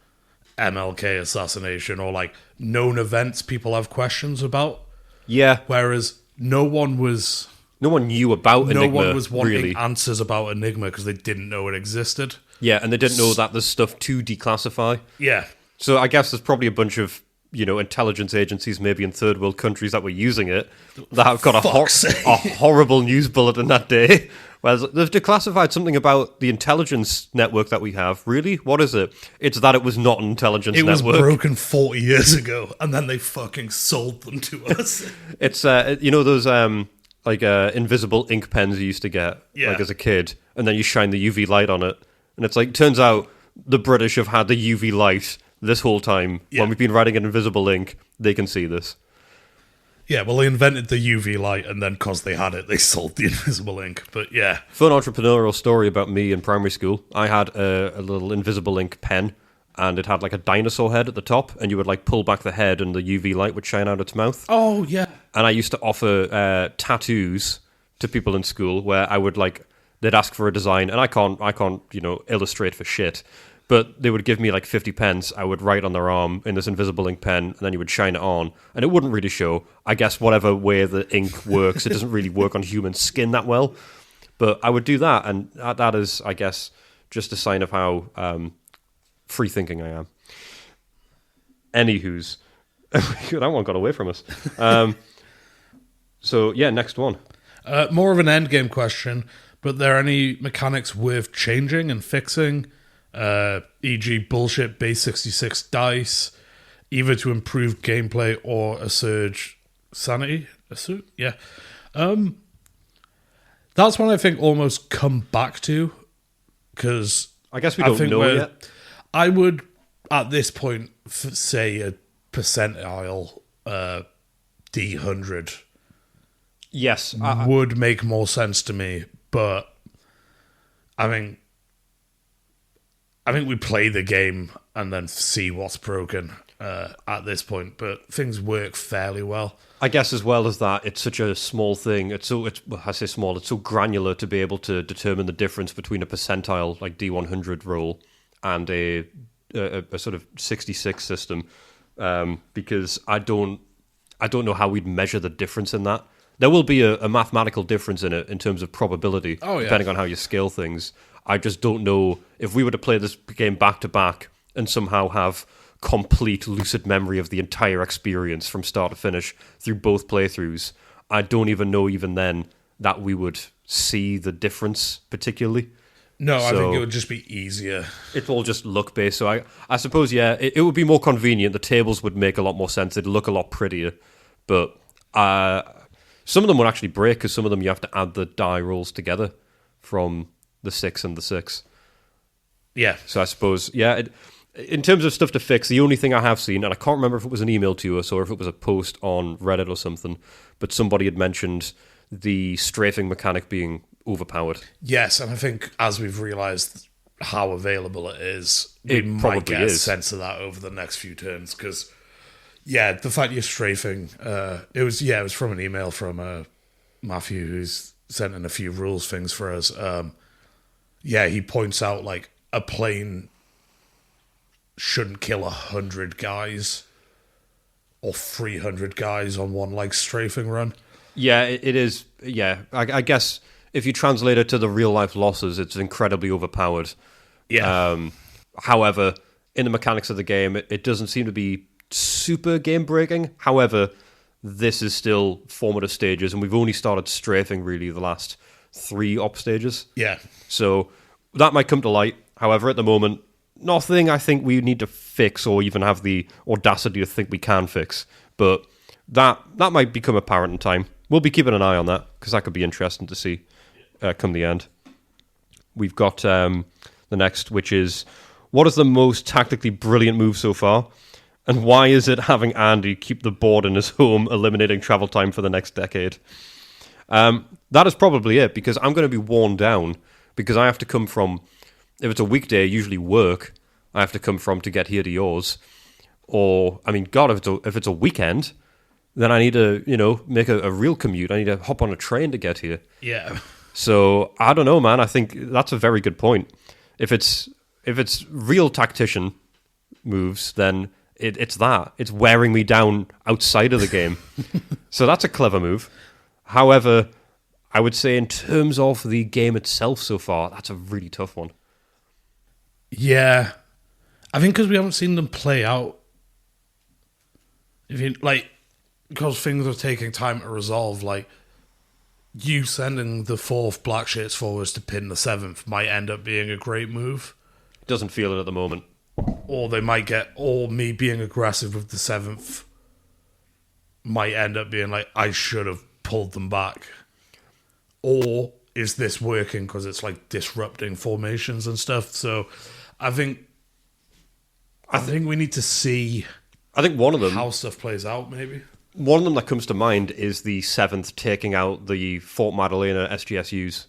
MLK assassination or like known events people have questions about. Yeah, Whereas no one knew about Enigma, was wanting really. answers about Enigma because they didn't know it existed. Yeah, and they didn't know that there's stuff to declassify. Yeah. So I guess there's probably a bunch of, intelligence agencies maybe in third world countries that were using it that have got a horrible news bulletin that day. Whereas they've declassified something about the intelligence network that we have. Really? What is it? It's that it was not an intelligence It was network. broken 40 years ago and then they fucking sold them to us. It's, those invisible ink pens you used to get Yeah. as a kid, and then you shine the UV light on it. And it's like, turns out the British have had the UV light this whole time. Yeah. When we've been writing in invisible ink, they can see this. Yeah, well, they invented the UV light, and then because they had it, they sold the invisible ink. But yeah, Fun entrepreneurial story about me in primary school. I had a little invisible ink pen, and it had like a dinosaur head at the top, and you would like pull back the head, and the UV light would shine out its mouth. oh yeah, And I used to offer tattoos to people in school where I would they'd ask for a design, and I can't illustrate for shit. But they would give me like 50 pence. I would write on their arm in this invisible ink pen, and then you would shine it on, and it wouldn't really show. I guess whatever way the ink works, it doesn't really work on human skin that well. But I would do that, and that is, I guess, just a sign of how free thinking I am. Anywho's, that one got away from us. So yeah, next one. more of an end game question. But there any mechanics worth changing and fixing? E.g., bullshit base 66 dice, either to improve gameplay or a surge sanity. Yeah. That's one I think almost come back to, because I guess we don't know yet. I would, at this point, say a percentile D100 Yes, would make more sense to me, but I think we play the game and then see what's broken at this point, but things work fairly well. I guess as well as that, it's such a small thing. I say small. It's so granular to be able to determine the difference between a percentile like D100 roll and a sort of 66 system, because I don't know how we'd measure the difference in that. There will be a mathematical difference in it in terms of probability, depending on how you scale things. I just don't know if we were to play this game back to back and somehow have complete lucid memory of the entire experience from start to finish through both playthroughs. I don't even know even then that we would see the difference particularly. No, I think it would just be easier. It's all just luck based. So I suppose, yeah, it would be more convenient. The tables would make a lot more sense. It'd look a lot prettier. But some of them would actually break, because some of them you have to add the die rolls together from the 6 and the 6. Yeah. So I suppose, in terms of stuff to fix, the only thing I have seen, and I can't remember if it was an email to us or if it was a post on Reddit or something, but somebody had mentioned the strafing mechanic being overpowered. Yes, and I think as we've realised how available it is, we might get a sense of that over the next few turns, because, the fact you're strafing, it was from an email from Matthew, who's sent in a few rules things for us. He points out, like, a plane shouldn't kill 100 guys or 300 guys on one, like, strafing run. Yeah, it is. Yeah, I guess if you translate it to the real-life losses, it's incredibly overpowered. Yeah. However, in the mechanics of the game, it doesn't seem to be super game-breaking. However, this is still formative stages, and we've only started strafing, really, the last 3 op stages. Yeah. So that might come to light. However, at the moment, nothing I think we need to fix or even have the audacity to think we can fix. But that might become apparent in time. We'll be keeping an eye on that, because that could be interesting to see come the end. We've got the next, which is, what is the most tactically brilliant move so far? And why is it having Andy keep the board in his home, eliminating travel time for the next decade? That is probably it, because I'm going to be worn down, because I have to come from, if it's a weekday, usually work, I have to come from to get here to yours. Or, I mean, God, if it's a weekend, then I need to, make a real commute. I need to hop on a train to get here. Yeah. So, I don't know, man. I think that's a very good point. If it's real tactician moves, then it's that. It's wearing me down outside of the game. So that's a clever move. However, I would say in terms of the game itself so far, that's a really tough one. Yeah. I think because we haven't seen them play out. Because things are taking time to resolve, like, you sending the 4th black shirts forwards to pin the 7th might end up being a great move. Doesn't feel it at the moment. Or me being aggressive with the 7th might end up being like, I should have pulled them back. Or is this working because it's, like, disrupting formations and stuff? So I think we need to see, I think one of them, how stuff plays out, maybe. One of them that comes to mind is the 7th taking out the Fort Madalena SGSUs.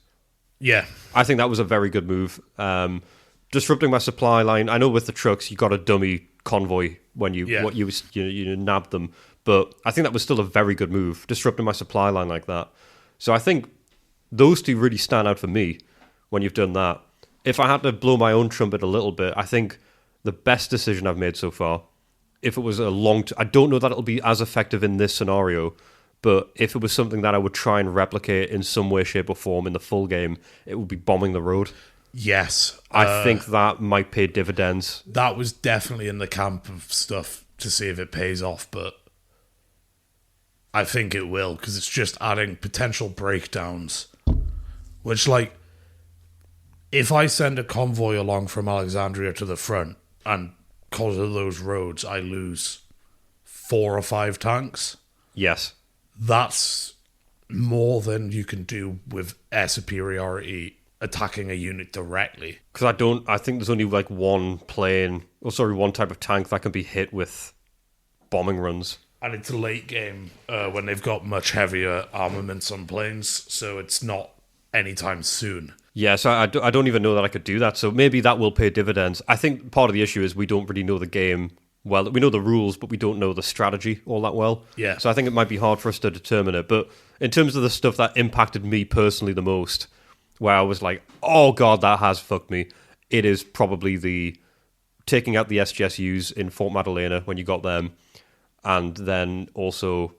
Yeah. I think that was a very good move. Disrupting my supply line. I know with the trucks, you got a dummy convoy when you nabbed them, but I think that was still a very good move, disrupting my supply line like that. So I think those two really stand out for me when you've done that. If I had to blow my own trumpet a little bit, I think the best decision I've made so far, if it was I don't know that it'll be as effective in this scenario, but if it was something that I would try and replicate in some way, shape, or form in the full game, it would be bombing the road. Yes. I think that might pay dividends. That was definitely in the camp of stuff to see if it pays off, but I think it will, because it's just adding potential breakdowns. Which, like, if I send a convoy along from Alexandria to the front, and because of those roads, I lose 4 or 5 tanks. Yes. That's more than you can do with air superiority attacking a unit directly. Because I think there's only like one type of tank that can be hit with bombing runs. And it's a late game when they've got much heavier armaments on planes, so it's not anytime soon. Yeah, so I don't even know that I could do that, so maybe that will pay dividends. I think part of the issue is we don't really know the game well. We know the rules, but we don't know the strategy all that well. Yeah. So I think it might be hard for us to determine it. But in terms of the stuff that impacted me personally the most, where I was like, oh god, that has fucked me, it is probably the taking out the SGSUs in Fort Madalena when you got them, and then also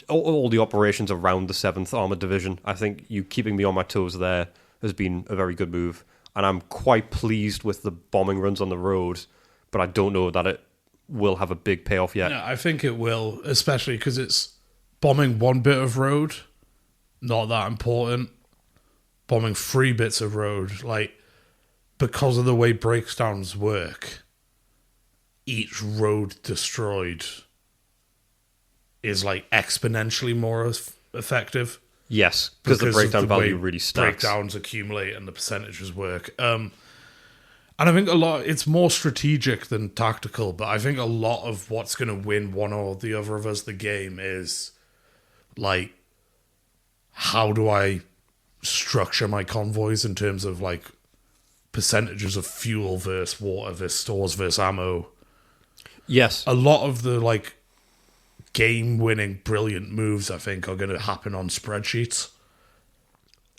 all the operations around the 7th Armoured Division. I think you keeping me on my toes there has been a very good move, and I'm quite pleased with the bombing runs on the road, but I don't know that it will have a big payoff yet. Yeah, I think it will, especially because it's bombing one bit of road, not that important. Bombing 3 bits of road, like, because of the way breakdowns work, each road destroyed is like exponentially more effective. Yes, because the breakdown value really stacks. Breakdowns accumulate and the percentages work. And I think it's more strategic than tactical, but I think a lot of what's going to win one or the other of us the game is, like, how do I structure my convoys in terms of, like, percentages of fuel versus water versus stores versus ammo. Yes. A lot of the, like, game-winning brilliant moves, I think, are going to happen on spreadsheets.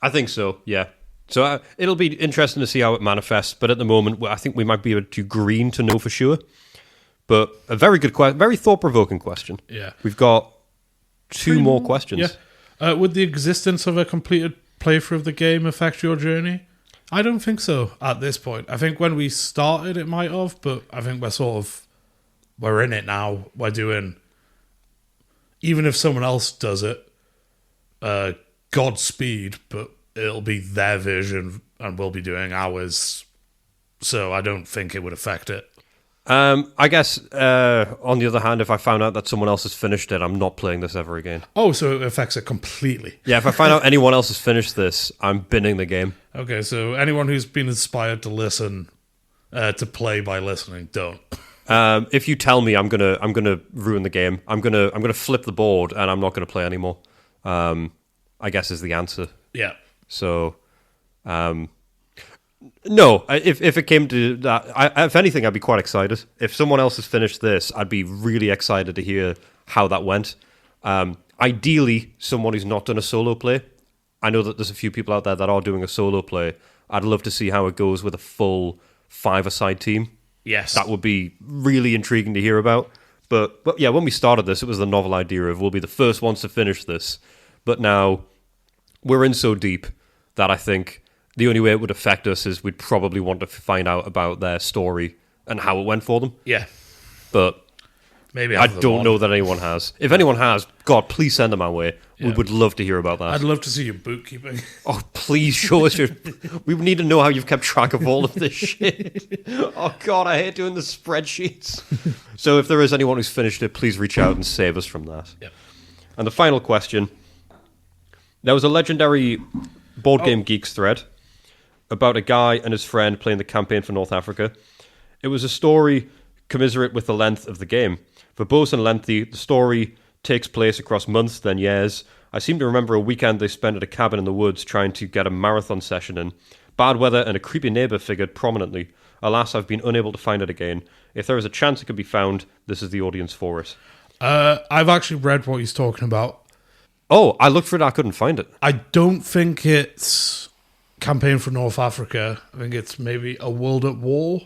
I think so, yeah. So it'll be interesting to see how it manifests, but at the moment, I think we might be able to green to know for sure. But a very good question, very thought-provoking question. Yeah. We've got two more questions. Yeah. Would the existence of a completed playthrough of the game affect your journey? I don't think so at this point. I think when we started, it might have, but I think we're in it now. We're doing, even if someone else does it, Godspeed, but it'll be their version and we'll be doing ours. So I don't think it would affect it. I guess, on the other hand, if I found out that someone else has finished it, I'm not playing this ever again. Oh, so it affects it completely. Yeah, if I find out anyone else has finished this, I'm binning the game. Okay, so anyone who's been inspired to listen, to play by listening, don't. If you tell me I'm gonna ruin the game, I'm gonna flip the board and I'm not gonna play anymore. I guess is the answer. Yeah. So, no. If it came to that, if anything, I'd be quite excited. If someone else has finished this, I'd be really excited to hear how that went. Ideally, someone who's not done a solo play. I know that there's a few people out there that are doing a solo play. I'd love to see how it goes with a full 5-a-side team. Yes. That would be really intriguing to hear about. But yeah, when we started this, it was the novel idea of we'll be the first ones to finish this. But now we're in so deep that I think the only way it would affect us is we'd probably want to find out about their story and how it went for them. Yeah. But maybe I don't know that anyone has. If anyone has, God, please send them our way. Yeah. We would love to hear about that. I'd love to see your bookkeeping. Oh, please show us your... We need to know how you've kept track of all of this shit. Oh, God, I hate doing the spreadsheets. So if there is anyone who's finished it, please reach out and save us from that. Yep. And the final question. There was a legendary Board Game Geeks thread about a guy and his friend playing the campaign for North Africa. It was a story commiserate with the length of the game. Verbose and lengthy, the story takes place across months, then years. I seem to remember a weekend they spent at a cabin in the woods trying to get a marathon session in. Bad weather and a creepy neighbour figured prominently. Alas, I've been unable to find it again. If there is a chance it could be found, this is the audience for it. I've actually read what he's talking about. Oh, I looked for it, I couldn't find it. I don't think it's Campaign for North Africa. I think it's maybe A World at War.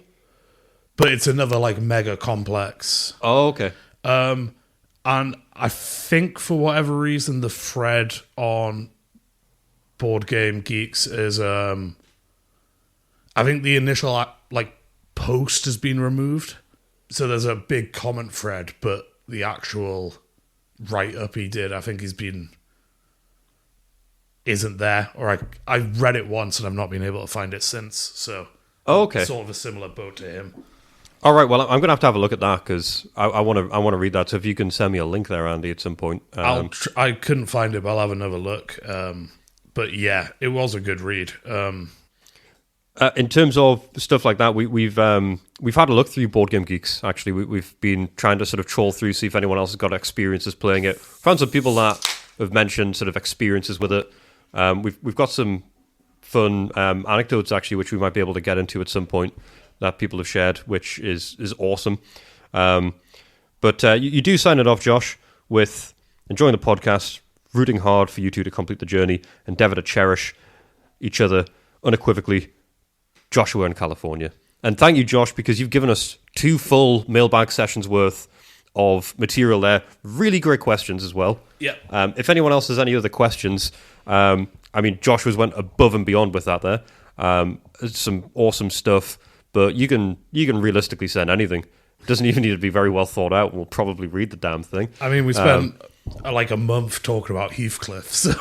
But it's another, like, mega complex. Oh, okay. And I think for whatever reason, the thread on Board Game Geeks is, I think the initial, like, post has been removed. So there's a big comment thread, but the actual write-up he did, I think isn't there. Or I read it once and I've not been able to find it since. So, okay. Sort of a similar boat to him. All right, well, I'm going to have a look at that because I want to read that. So if you can send me a link there, Andy, at some point. I couldn't find it, but I'll have another look. But yeah, it was a good read. In terms of stuff like that, we've had a look through Board Game Geeks. Actually, we've been trying to sort of troll through, see if anyone else has got experiences playing it. Found some people that have mentioned sort of experiences with it. We've got some fun anecdotes actually, which we might be able to get into at some point that people have shared, which is awesome. But you do sign it off, Josh, with enjoying the podcast, rooting hard for you two to complete the journey, endeavour to cherish each other unequivocally, Joshua in California. And thank you, Josh, because you've given us 2 full mailbag sessions worth of material there. Really great questions as well. Yeah. If anyone else has any other questions, I mean, Josh went above and beyond with that there. Some awesome stuff. But you can realistically send anything. It doesn't even need to be very well thought out. We'll probably read the damn thing. I mean, we spent like a month talking about Heathcliff. So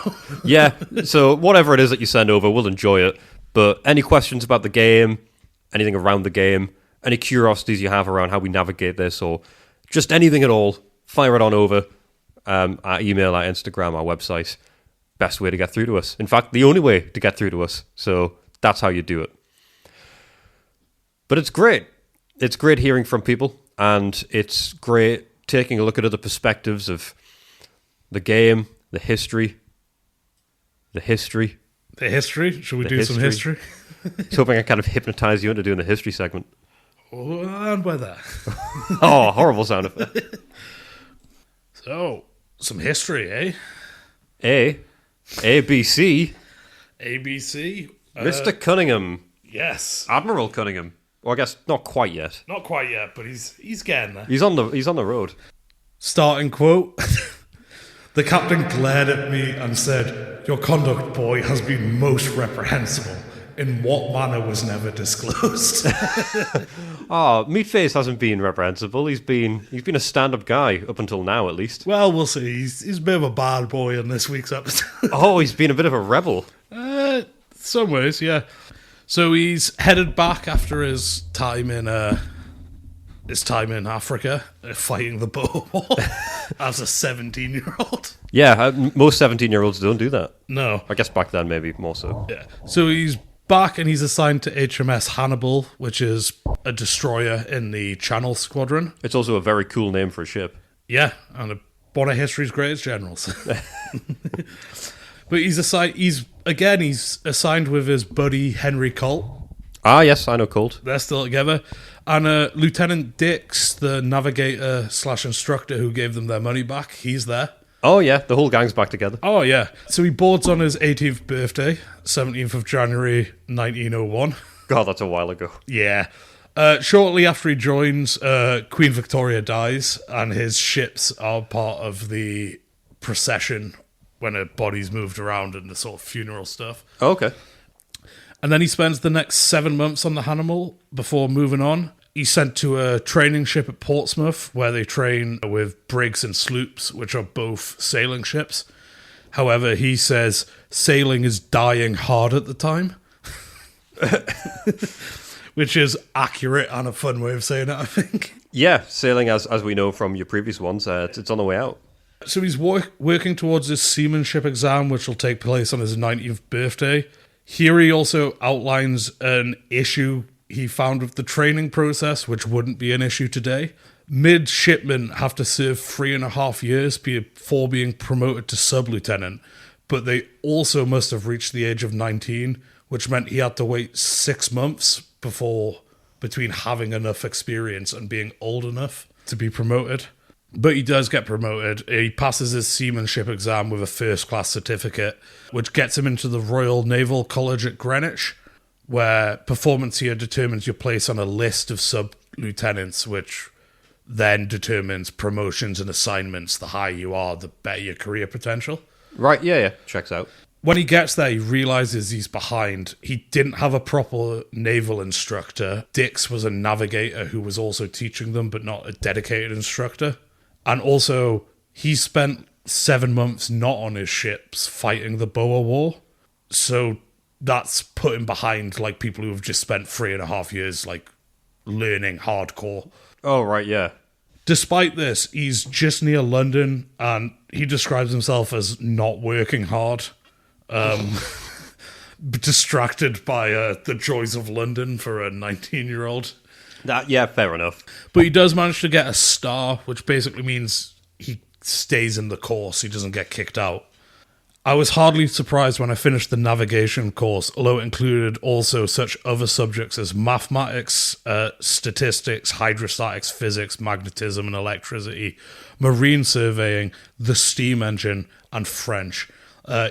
yeah, so whatever it is that you send over, we'll enjoy it. But any questions about the game, anything around the game, any curiosities you have around how we navigate this, or just anything at all, fire it on over. Our email, our Instagram, our website. Best way to get through to us. In fact, the only way to get through to us. So that's how you do it. But it's great. It's great hearing from people, and it's great taking a look at other perspectives of the game, the history. The history. Should we do some history? I was hoping I kind of hypnotize you into doing the history segment. Oh, and by that. Oh, horrible sound effect. So, some history, eh? ABC. ABC. Mr. Cunningham. Yes. Admiral Cunningham. Well, I guess not quite yet. Not quite yet, but he's getting there. He's on the road. Starting quote. The captain glared at me and said, "Your conduct, boy, has been most reprehensible. In what manner was never disclosed." Meatface hasn't been reprehensible. He's been a stand-up guy up until now, at least. Well, we'll see. He's a bit of a bad boy in this week's episode. Oh, he's been a bit of a rebel. Some ways, yeah. So he's headed back after his time in Africa, fighting the Boer War as a 17-year-old. Yeah, most 17-year-olds don't do that. No. I guess back then maybe more so. Yeah. So he's back and he's assigned to HMS Hannibal, which is a destroyer in the Channel Squadron. It's also a very cool name for a ship. Yeah, and one of history's greatest generals. But he's assigned with his buddy Henry Colt. Ah, yes, I know Colt. They're still together. And Lieutenant Dix, the navigator / instructor who gave them their money back, he's there. Oh, yeah, the whole gang's back together. Oh, yeah. So he boards on his 18th birthday, 17th of January, 1901. God, that's a while ago. Yeah. Shortly after he joins, Queen Victoria dies, and his ships are part of the procession when her body's moved around and the sort of funeral stuff. Oh, okay. And then he spends the next 7 months on the Hannibal before moving on. He's sent to a training ship at Portsmouth where they train with brigs and sloops, which are both sailing ships. However, he says sailing is dying hard at the time. Which is accurate and a fun way of saying it, I think. Yeah, sailing, as we know from your previous ones, it's on the way out. So he's working towards his seamanship exam, which will take place on his 90th birthday. Here he also outlines an issue he found with the training process, which wouldn't be an issue today. Midshipmen have to serve 3.5 years before being promoted to sub-lieutenant, but they also must have reached the age of 19, which meant he had to wait 6 months between having enough experience and being old enough to be promoted. But he does get promoted. He passes his seamanship exam with a first-class certificate, which gets him into the Royal Naval College at Greenwich, where performance here determines your place on a list of sub-lieutenants, which then determines promotions and assignments. The higher you are, the better your career potential. Right, yeah, checks out. When he gets there, he realizes he's behind. He didn't have a proper naval instructor. Dix was a navigator who was also teaching them, but not a dedicated instructor. And also, he spent 7 months not on his ships fighting the Boer War. So that's put him behind like people who have just spent 3.5 years like learning hardcore. Oh, right, yeah. Despite this, he's just near London and he describes himself as not working hard. Distracted by the joys of London for a 19-year-old. Yeah, fair enough. But he does manage to get a star, which basically means he stays in the course. He doesn't get kicked out. I was hardly surprised when I finished the navigation course, although it included also such other subjects as mathematics, statistics, hydrostatics, physics, magnetism and electricity, marine surveying, the steam engine, and French.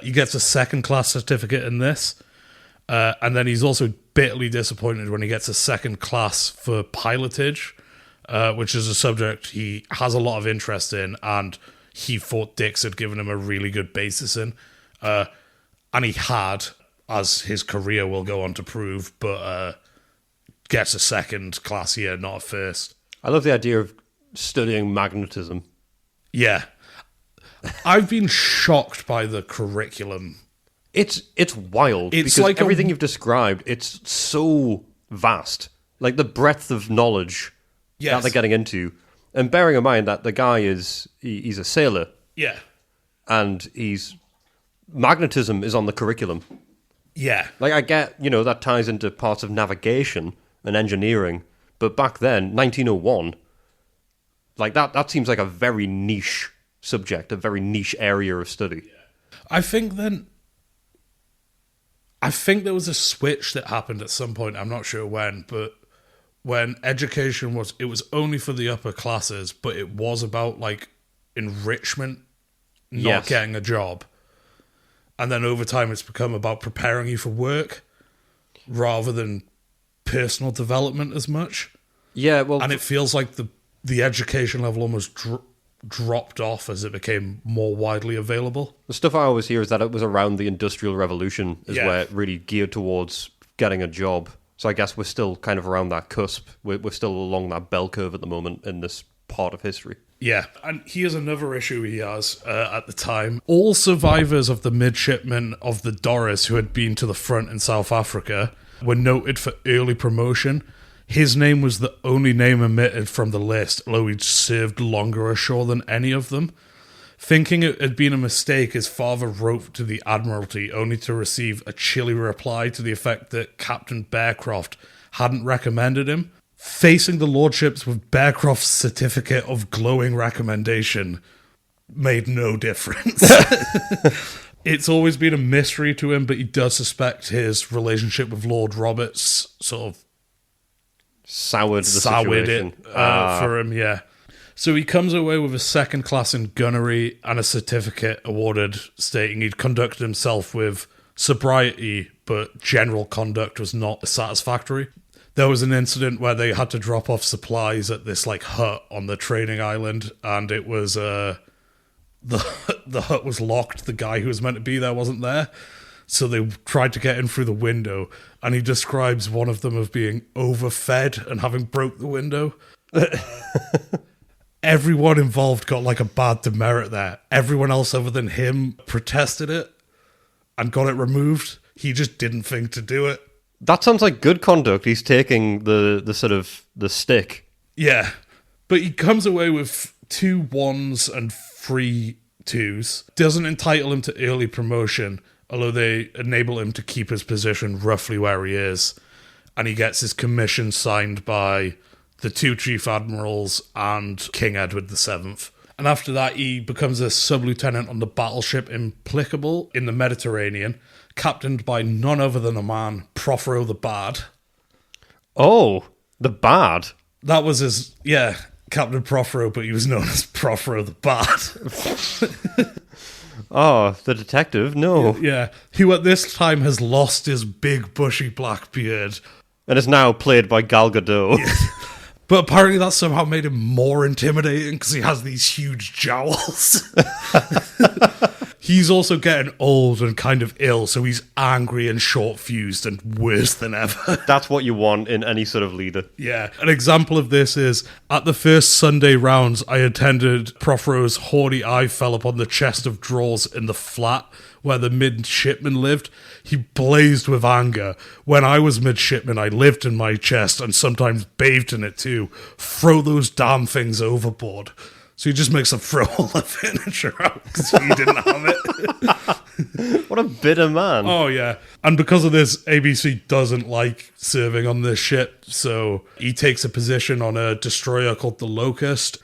He gets a second-class certificate in this. And then he's also bitterly disappointed when he gets a second class for pilotage, which is a subject he has a lot of interest in, and he thought Dix had given him a really good basis in. And he had, as his career will go on to prove, but gets a second class here, not a first. I love the idea of studying magnetism. Yeah. I've been shocked by the curriculum. It's wild. It's because like everything you've described, it's so vast. Like the breadth of knowledge that they're getting into. And bearing in mind that the guy he's a sailor. Yeah. And magnetism is on the curriculum. Yeah. Like I get, that ties into parts of navigation, and engineering. But back then, 1901, like that seems like a very niche subject, a very niche area of study. I think there was a switch that happened at some point. I'm not sure when, but when education was only for the upper classes, but it was about like enrichment, not getting a job. And then over time it's become about preparing you for work rather than personal development as much. Yeah, well, and it feels like the education level almost dropped off as it became more widely available. The stuff I always hear is that it was around the Industrial Revolution is where it really geared towards getting a job. So I guess we're still kind of around that cusp. We're still along that bell curve at the moment in this part of history. Yeah, and here's another issue he has at the time. All survivors of the midshipmen of the Doris who had been to the front in South Africa were noted for early promotion. His name was the only name omitted from the list, although he'd served longer ashore than any of them. Thinking it had been a mistake, his father wrote to the Admiralty only to receive a chilly reply to the effect that Captain Bearcroft hadn't recommended him. Facing the lordships with Bearcroft's certificate of glowing recommendation made no difference. It's always been a mystery to him, but he does suspect his relationship with Lord Roberts sort of soured the situation. For him, yeah. So he comes away with a second class in gunnery and a certificate awarded stating he'd conducted himself with sobriety, but general conduct was not satisfactory. There was an incident where they had to drop off supplies at this like hut on the training island, and it was the hut was locked. The guy who was meant to be there wasn't there, so they tried to get in through the window. And he describes one of them as being overfed and having broke the window. Everyone involved got like a bad demerit there. Everyone else other than him protested it and got it removed. He just didn't think to do it. That sounds like good conduct. He's taking the sort of the stick. Yeah. But he comes away with 2 1s and 3 2s. Doesn't entitle him to early promotion, although they enable him to keep his position roughly where he is. And he gets his commission signed by the 2 Chief Admirals and King Edward VII. And after that, he becomes a sub-lieutenant on the battleship Implicable in the Mediterranean, captained by none other than a man, Prothero the Bad. Oh, the Bad? That was his, Captain Prothero, but he was known as Prothero the Bad. Oh, the detective? No. Yeah, who at this time has lost his big bushy black beard. And is now played by Gal Gadot. Yeah. But apparently that somehow made him more intimidating because he has these huge jowls. He's also getting old and kind of ill, so he's angry and short-fused and worse than ever. That's what you want in any sort of leader. Yeah. An example of this is, at the first Sunday rounds I attended, Prothero's haughty eye fell upon the chest of drawers in the flat where the midshipman lived. He blazed with anger. When I was midshipman, I lived in my chest and sometimes bathed in it too. Throw those damn things overboard. So he just makes them throw all the furniture out because he didn't have it. What a bitter man. Oh, yeah. And because of this, ABC doesn't like serving on this ship, so he takes a position on a destroyer called the Locust.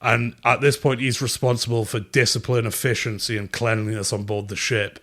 And at this point, he's responsible for discipline, efficiency, and cleanliness on board the ship.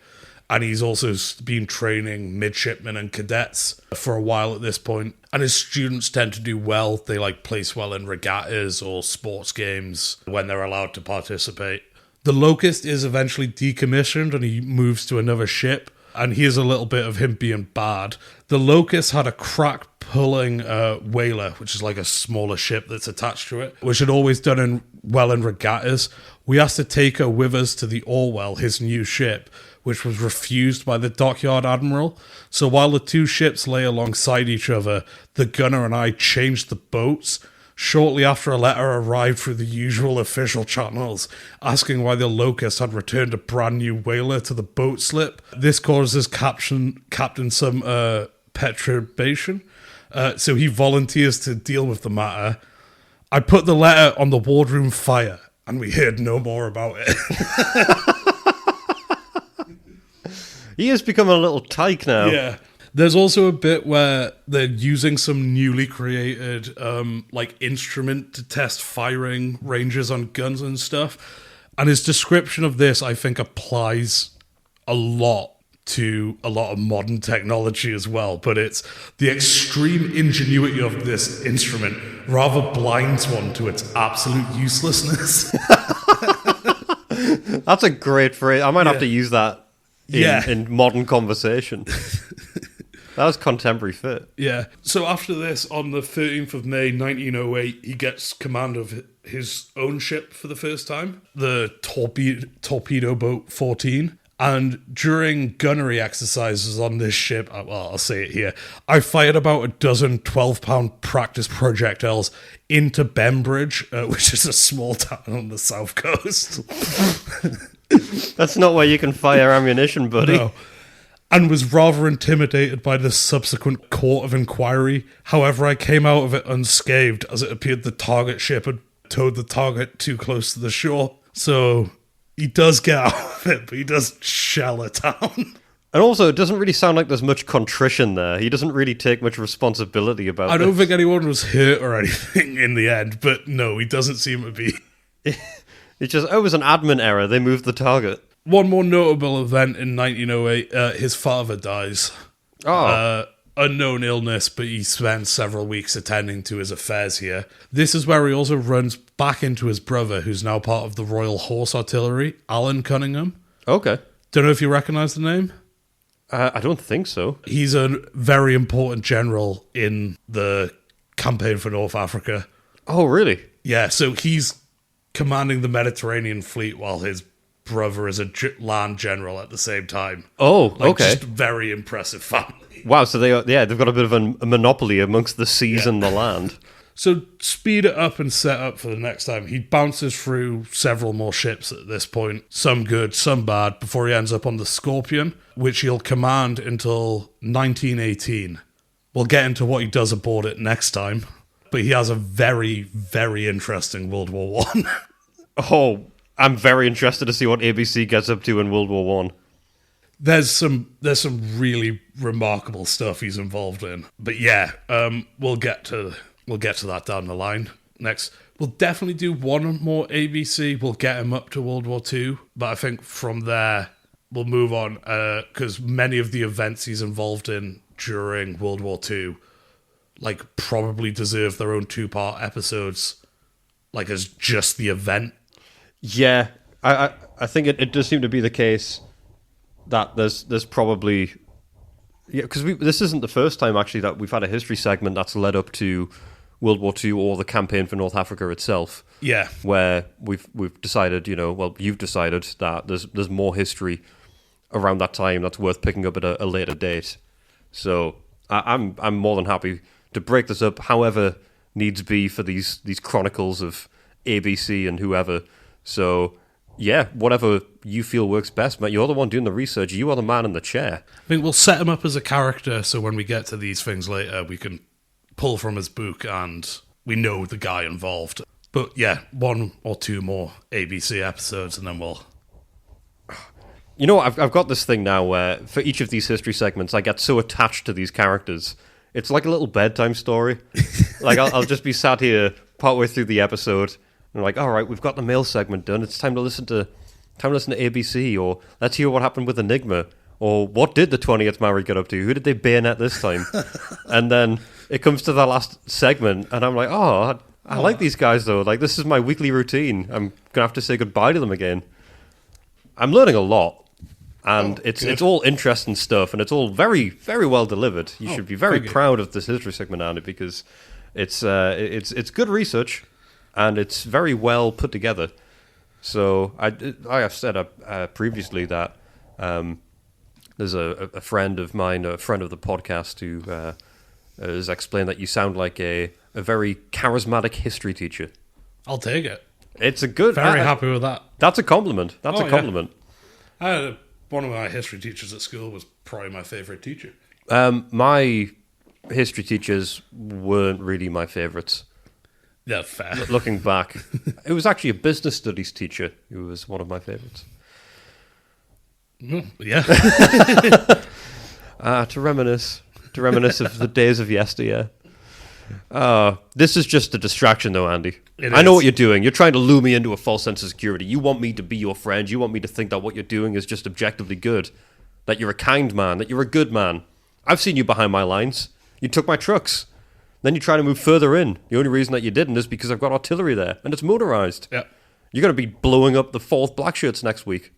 And he's also been training midshipmen and cadets for a while at this point. And his students tend to do well. They place well in regattas or sports games when they're allowed to participate. The Locust is eventually decommissioned and he moves to another ship. And here's a little bit of him being bad. The Locust had a crack pulling whaler, which is like a smaller ship that's attached to it, which had always done well in regattas. We asked to take her with us to the Orwell, his new ship, which was refused by the dockyard admiral. So while the 2 ships lay alongside each other, the gunner and I changed the boats. Shortly after, a letter arrived through the usual official channels asking why the Locust had returned a brand new whaler to the boat slip. This causes Captain some perturbation, so he volunteers to deal with the matter. I put the letter on the wardroom fire, and we heard no more about it. He has become a little tyke now. Yeah. There's also a bit where they're using some newly created like instrument to test firing ranges on guns and stuff. And his description of this, I think, applies a lot to a lot of modern technology as well. But it's the extreme ingenuity of this instrument rather blinds one to its absolute uselessness. That's a great phrase. I might have to use that in modern conversation. That was contemporary fit. Yeah. So after this, on the 13th of May, 1908, he gets command of his own ship for the first time, the torpedo boat 14. And during gunnery exercises on this ship, I'll say it here, I fired about a dozen 12-pound practice projectiles into Bembridge, which is a small town on the south coast. That's not where you can fire ammunition, buddy. No. And was rather intimidated by the subsequent court of inquiry. However, I came out of it unscathed, as it appeared the target ship had towed the target too close to the shore. So he does get out of it, but he does shell a town. And also, it doesn't really sound like there's much contrition there. He doesn't really take much responsibility about it. I don't think anyone was hurt or anything in the end, but no, he doesn't seem to be. It's just, it was an admin error. They moved the target. One more notable event in 1908, his father dies. Unknown illness, but he spends several weeks attending to his affairs here. This is where he also runs back into his brother, who's now part of the Royal Horse Artillery, Alan Cunningham. Okay. Don't know if you recognise the name? I don't think so. He's a very important general in the campaign for North Africa. Oh, really? Yeah, so he's commanding the Mediterranean fleet while his brother is a land general at the same time. Oh, okay. Just very impressive family. Wow, so they've got a bit of a monopoly amongst the seas and the land. So speed it up and set up for the next time. He bounces through several more ships at this point, some good, some bad, before he ends up on the Scorpion, which he'll command until 1918. We'll get into what he does aboard it next time, but he has a very, very interesting World War One. Oh, I'm very interested to see what ABC gets up to in World War One. There's some really remarkable stuff he's involved in, but yeah, we'll get to that down the line next. We'll definitely do one more ABC. We'll get him up to World War II, but I think from there we'll move on because many of the events he's involved in during World War II, like, probably deserve their own 2-part episodes, like as just the event. Yeah, I think it does seem to be the case that there's probably, because this isn't the first time actually that we've had a history segment that's led up to World War II or the campaign for North Africa itself. Yeah, where we've decided, you've decided that there's more history around that time that's worth picking up at a later date. So I'm more than happy to break this up however needs be for these chronicles of ABC and whoever. So yeah, whatever you feel works best, mate. You're the one doing the research. You are the man in the chair. I think we'll set him up as a character, so when we get to these things later, we can pull from his book and we know the guy involved. But yeah, 1 or 2 more ABC episodes, and then we'll... I've got this thing now where for each of these history segments, I get so attached to these characters. It's like a little bedtime story. Like I'll just be sat here partway through the episode, and I'm like, all right, we've got the mail segment done. It's time to listen to ABC, or let's hear what happened with Enigma, or what did the 20th Maori get up to? Who did they bayonet this time? And then it comes to the last segment, and I'm like, I like these guys though. Like, this is my weekly routine. I'm gonna have to say goodbye to them again. I'm learning a lot, and it's all interesting stuff, and it's all very, very well delivered. You should be very proud of this history segment, Andy, because it's good research. And it's very well put together. So I have said previously that there's a friend of mine, a friend of the podcast, who has explained that you sound like a very charismatic history teacher. I'll take it. It's a good... Very happy with that. That's a compliment. That's a compliment. Yeah. One of my history teachers at school was probably my favourite teacher. My history teachers weren't really my favourites. Yeah, fair. Looking back, it was actually a business studies teacher who was one of my favourites. Yeah. To reminisce of the days of yesteryear. This is just a distraction, though, Andy. I know what you're doing. You're trying to lure me into a false sense of security. You want me to be your friend. You want me to think that what you're doing is just objectively good. That you're a kind man. That you're a good man. I've seen you behind my lines. You took my trucks. Then you try to move further in. The only reason that you didn't is because I've got artillery there, and it's motorized. Yeah. You're going to be blowing up the 4th Black Shirts next week.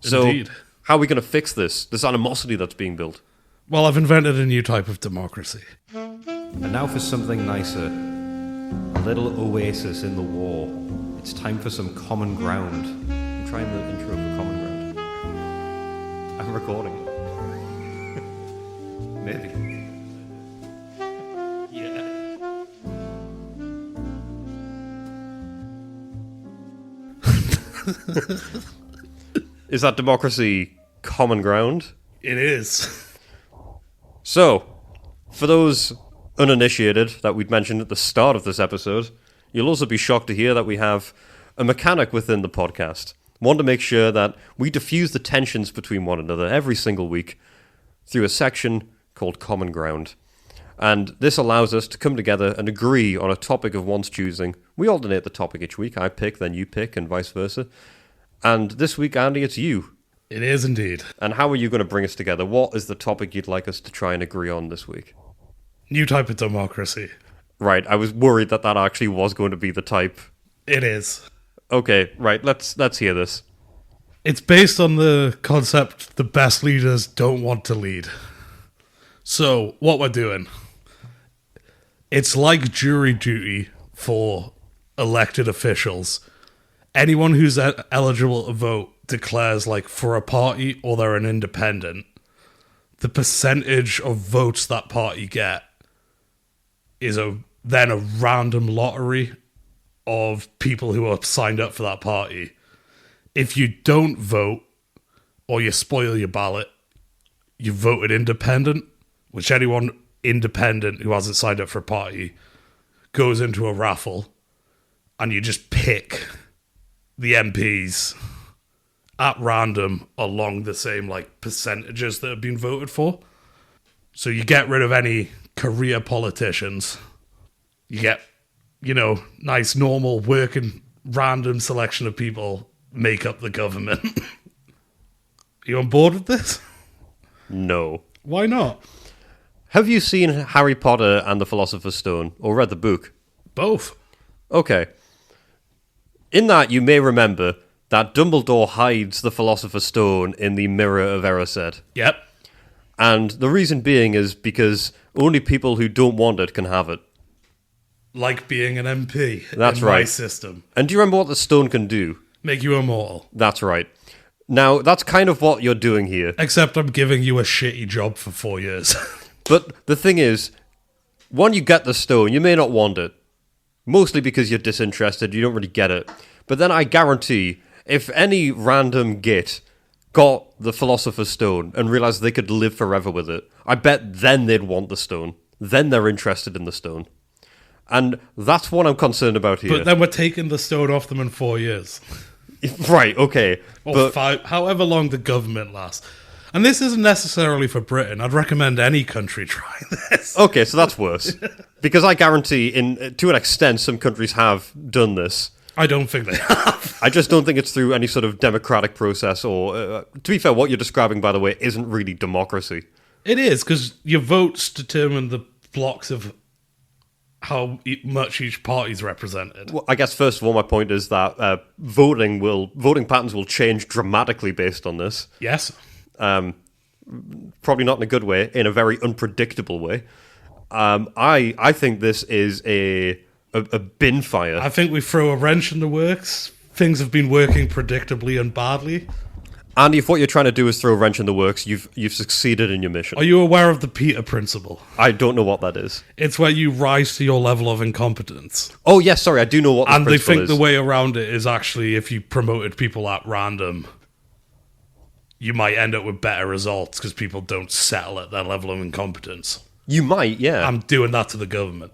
So, Indeed. how are we going to fix this animosity that's being built? Well, I've invented a new type of democracy. And now for something nicer. A little oasis in the war. It's time for some common ground. I'm trying the intro for common ground. I'm recording it. Maybe. Is that democracy common ground? It is. So, for those uninitiated that we'd mentioned at the start of this episode, you'll also be shocked to hear that we have a mechanic within the podcast. One to make sure that we diffuse the tensions between one another every single week through a section called Common Ground. And this allows us to come together and agree on a topic of one's choosing. We alternate the topic each week. I pick, then you pick, and vice versa. And this week, Andy, it's you. It is indeed. And how are you going to bring us together? What is the topic you'd like us to try and agree on this week? New type of democracy. Right, I was worried that actually was going to be the type. It is. Okay, right, let's hear this. It's based on the concept the best leaders don't want to lead. So, what we're doing, it's like jury duty for elected officials. Anyone who's eligible to vote declares like for a party or they're an independent. The percentage of votes that party get is then a random lottery of people who are signed up for that party. If you don't vote or you spoil your ballot, you voted independent, which anyone independent who hasn't signed up for a party goes into a raffle and you just pick the MPs at random along the same like percentages that have been voted for. So you get rid of any career politicians. You get, nice, normal, working, random selection of people make up the government. Are you on board with this? No. Why not? Have you seen Harry Potter and the Philosopher's Stone, or read the book? Both. Okay. In that, you may remember that Dumbledore hides the Philosopher's Stone in the Mirror of Erised. Yep. And the reason being is because only people who don't want it can have it. Like being an MP That's in right. my system. And do you remember what the stone can do? Make you immortal. That's right. Now, that's kind of what you're doing here. Except I'm giving you a shitty job for 4 years. But the thing is, when you get the stone, you may not want it. Mostly because you're disinterested, you don't really get it. But then I guarantee, if any random git got the Philosopher's Stone and realized they could live forever with it, I bet then they'd want the stone. Then they're interested in the stone. And that's what I'm concerned about here. But then we're taking the stone off them in 4 years. Right, okay. Or but 5, however long the government lasts. And this isn't necessarily for Britain. I'd recommend any country try this. okay, so that's worse. Because I guarantee, to an extent, some countries have done this. I don't think they have. I just don't think it's through any sort of democratic process or... to be fair, what you're describing, by the way, isn't really democracy. It is, because your votes determine the blocks of how much each party's represented. Well, I guess, first of all, my point is that voting patterns will change dramatically based on this. Yes. Probably not in a good way, in a very unpredictable way. I think this is a bin fire. I think we throw a wrench in the works. Things have been working predictably and badly. Andy, if what you're trying to do is throw a wrench in the works, you've succeeded in your mission. Are you aware of the Peter principle? I don't know what that is. It's where you rise to your level of incompetence. Oh, yes, sorry, I do know what the And they principle think is. the way around it is actually if you promoted people at random, you might end up with better results because people don't settle at their level of incompetence. You might, yeah. I'm doing that to the government.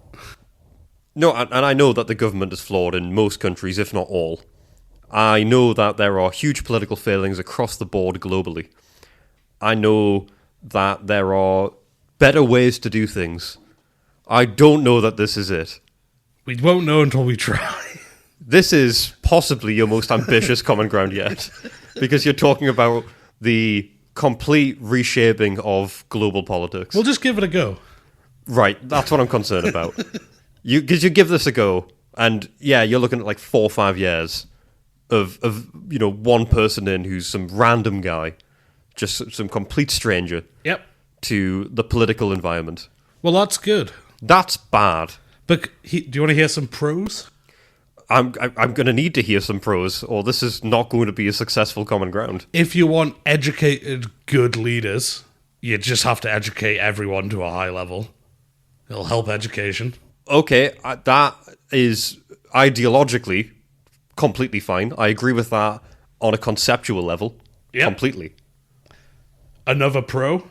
No, and I know that the government is flawed in most countries, if not all. I know that there are huge political failings across the board globally. I know that there are better ways to do things. I don't know that this is it. We won't know until we try. This is possibly your most ambitious common ground yet, because you're talking about the complete reshaping of global politics. We'll just give it a go. Right, that's what I'm concerned about. Because you give this a go, and yeah, you're looking at like 4 or 5 years of one person in who's some random guy, just some complete stranger. Yep. To the political environment. Well, that's good. That's bad. But do you want to hear some pros? I'm going to need to hear some pros, or this is not going to be a successful common ground. If you want educated, good leaders, you just have to educate everyone to a high level. It'll help education. Okay, that is ideologically completely fine. I agree with that on a conceptual level. Yep. Completely. Another pro?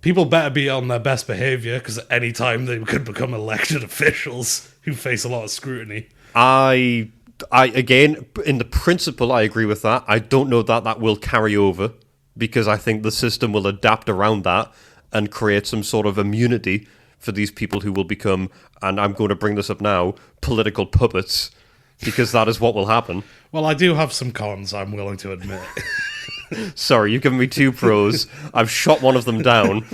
People better be on their best behavior, because at any time they could become elected officials who face a lot of scrutiny. I again, in the principle, I agree with that. I don't know that will carry over, because I think the system will adapt around that and create some sort of immunity for these people who will become, and I'm going to bring this up now, political puppets, because that is what will happen. Well, I do have some cons, I'm willing to admit. Sorry, you've given me 2 pros. I've shot one of them down,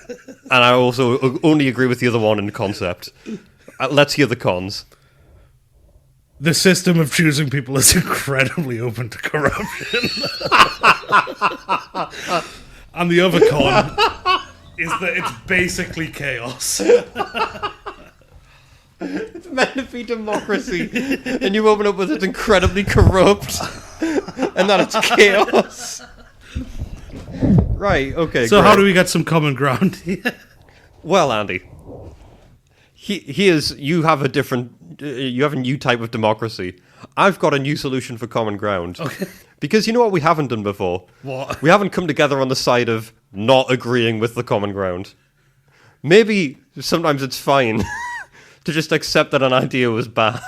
and I also only agree with the other one in concept. Let's hear the cons. The system of choosing people is incredibly open to corruption. And the other con is that it's basically chaos. It's meant to be democracy, and you open up with it's incredibly corrupt, and that it's chaos. Right, okay, so great. How do we get some common ground here? Well, Andy, you have a new type of democracy. I've got a new solution for common ground. Okay. Because you know what we haven't done before? What? We haven't come together on the side of not agreeing with the common ground. Maybe sometimes it's fine to just accept that an idea was bad.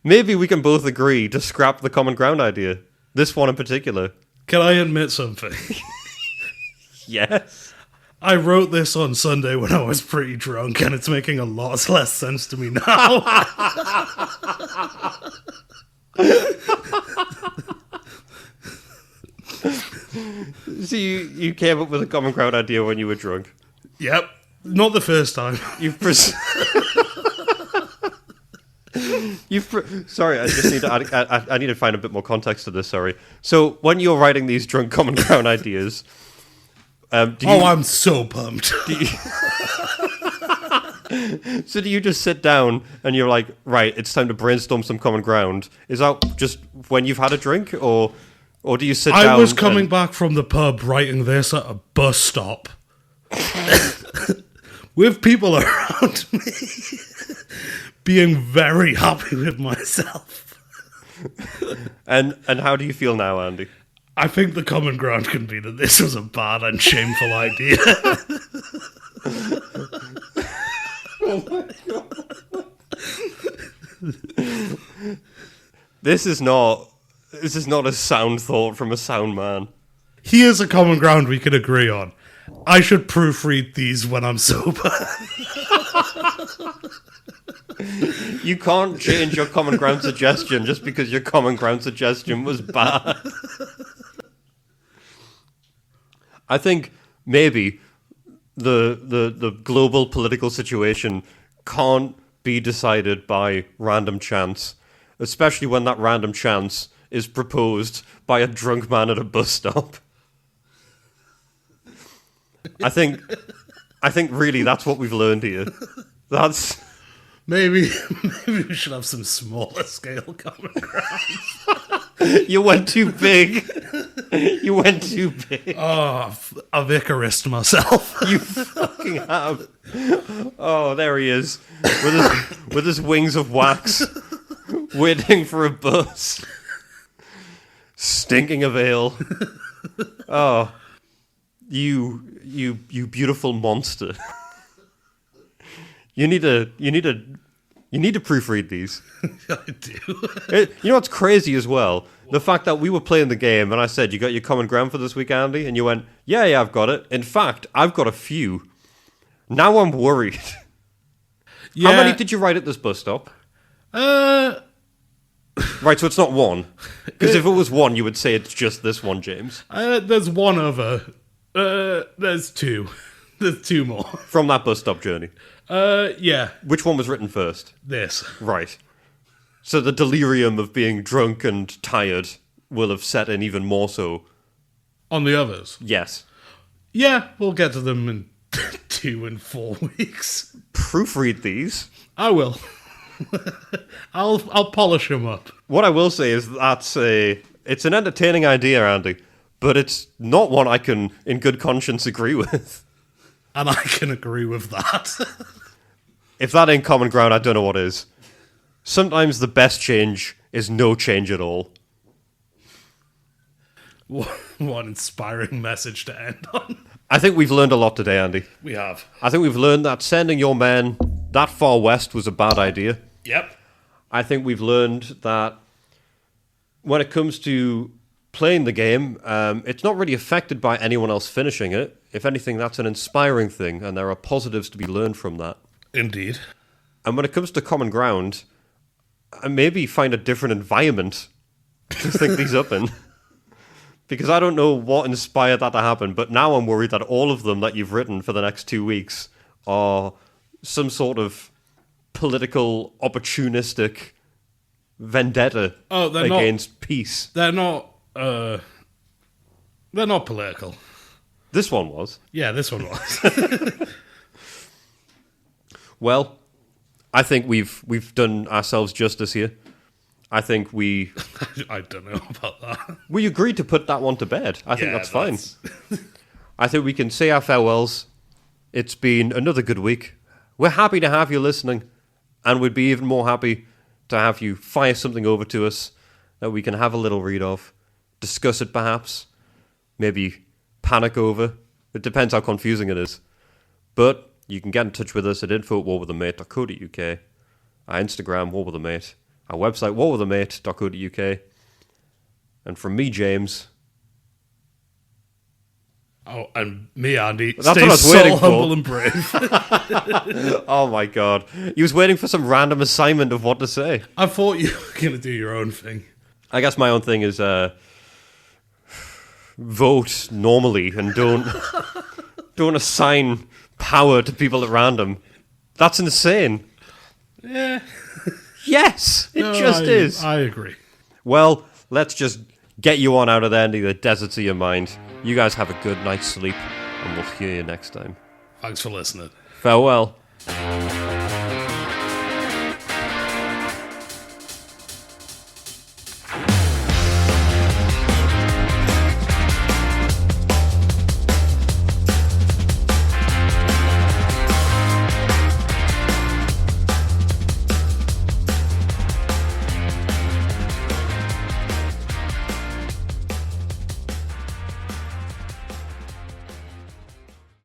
Maybe we can both agree to scrap the common ground idea. This one in particular. Can I admit something? Yes. I wrote this on Sunday when I was pretty drunk, and it's making a lot less sense to me now. So you came up with a common ground idea when you were drunk? Yep. Not the first time. Sorry, I just need to I need to find a bit more context to this, sorry. So when you're writing these drunk common ground ideas... I'm so pumped. So do you just sit down and you're like, right, it's time to brainstorm some common ground? Is that just when you've had a drink, or do you sit down? I was coming back from the pub writing this at a bus stop with people around me, being very happy with myself. And how do you feel now, Andy? I think the common ground can be that this was a bad and shameful idea. Oh my God. This is not a sound thought from a sound man. Here's a common ground we can agree on. I should proofread these when I'm sober. You can't change your common ground suggestion just because your common ground suggestion was bad. I think maybe the global political situation can't be decided by random chance, especially when that random chance is proposed by a drunk man at a bus stop. I think really that's what we've learned here. That's maybe we should have some smaller scale common ground. You went too big. You went too big. Oh, I've Icarus myself. You fucking have. Oh, there he is, with his wings of wax, waiting for a bus, stinking of ale. Oh, you beautiful monster. You need to You need to proofread these. I do. You know what's crazy as well? The fact that we were playing the game and I said, you got your common ground for this week, Andy? And you went, yeah, I've got it. In fact, I've got a few. Now I'm worried. Yeah. How many did you write at this bus stop? Right, so it's not one. Because if it was one, you would say it's just this one, James. There's one other. There's two. There's two more. From that bus stop journey. Yeah. Which one was written first? This. Right. So the delirium of being drunk and tired will have set in even more so. On the others? Yes. Yeah, we'll get to them in 2 and 4 weeks. Proofread these. I will. I'll polish them up. What I will say is it's an entertaining idea, Andy, but it's not one I can, in good conscience, agree with. And I can agree with that. If that ain't common ground, I don't know what is. Sometimes the best change is no change at all. What an inspiring message to end on. I think we've learned a lot today, Andy. We have. I think we've learned that sending your men that far west was a bad idea. Yep. I think we've learned that when it comes to playing the game, it's not really affected by anyone else finishing it. If anything, that's an inspiring thing, and there are positives to be learned from that. Indeed. And when it comes to common ground, maybe find a different environment to think these up in. Because I don't know what inspired that to happen, but now I'm worried that all of them that you've written for the next 2 weeks are some sort of political, opportunistic vendetta against peace. They're not political. This one was. Yeah, this one was. Well, I think we've done ourselves justice here. I think we I don't know about that. we agreed to put that one to bed. I think that's fine. I think we can say our farewells. It's been another good week. We're happy to have you listening, and we'd be even more happy to have you fire something over to us that we can have a little read of, discuss it perhaps, maybe panic over. It depends how confusing it is. But you can get in touch with us at info@warwithemate.co.uk, our Instagram, warwithemate, our website, warwithemate.co.uk. And from me, James. Oh, and me, Andy. That's stay what I was so waiting for. humble and brave. Oh my god. You was waiting for some random assignment of what to say. I thought you were going to do your own thing. I guess my own thing is vote normally and don't assign power to people at random. That's insane. Yeah. Yes, it is. I agree. Well, let's just get you on out of there into the deserts of your mind. You guys have a good night's sleep, and we'll hear you next time. Thanks for listening. Farewell.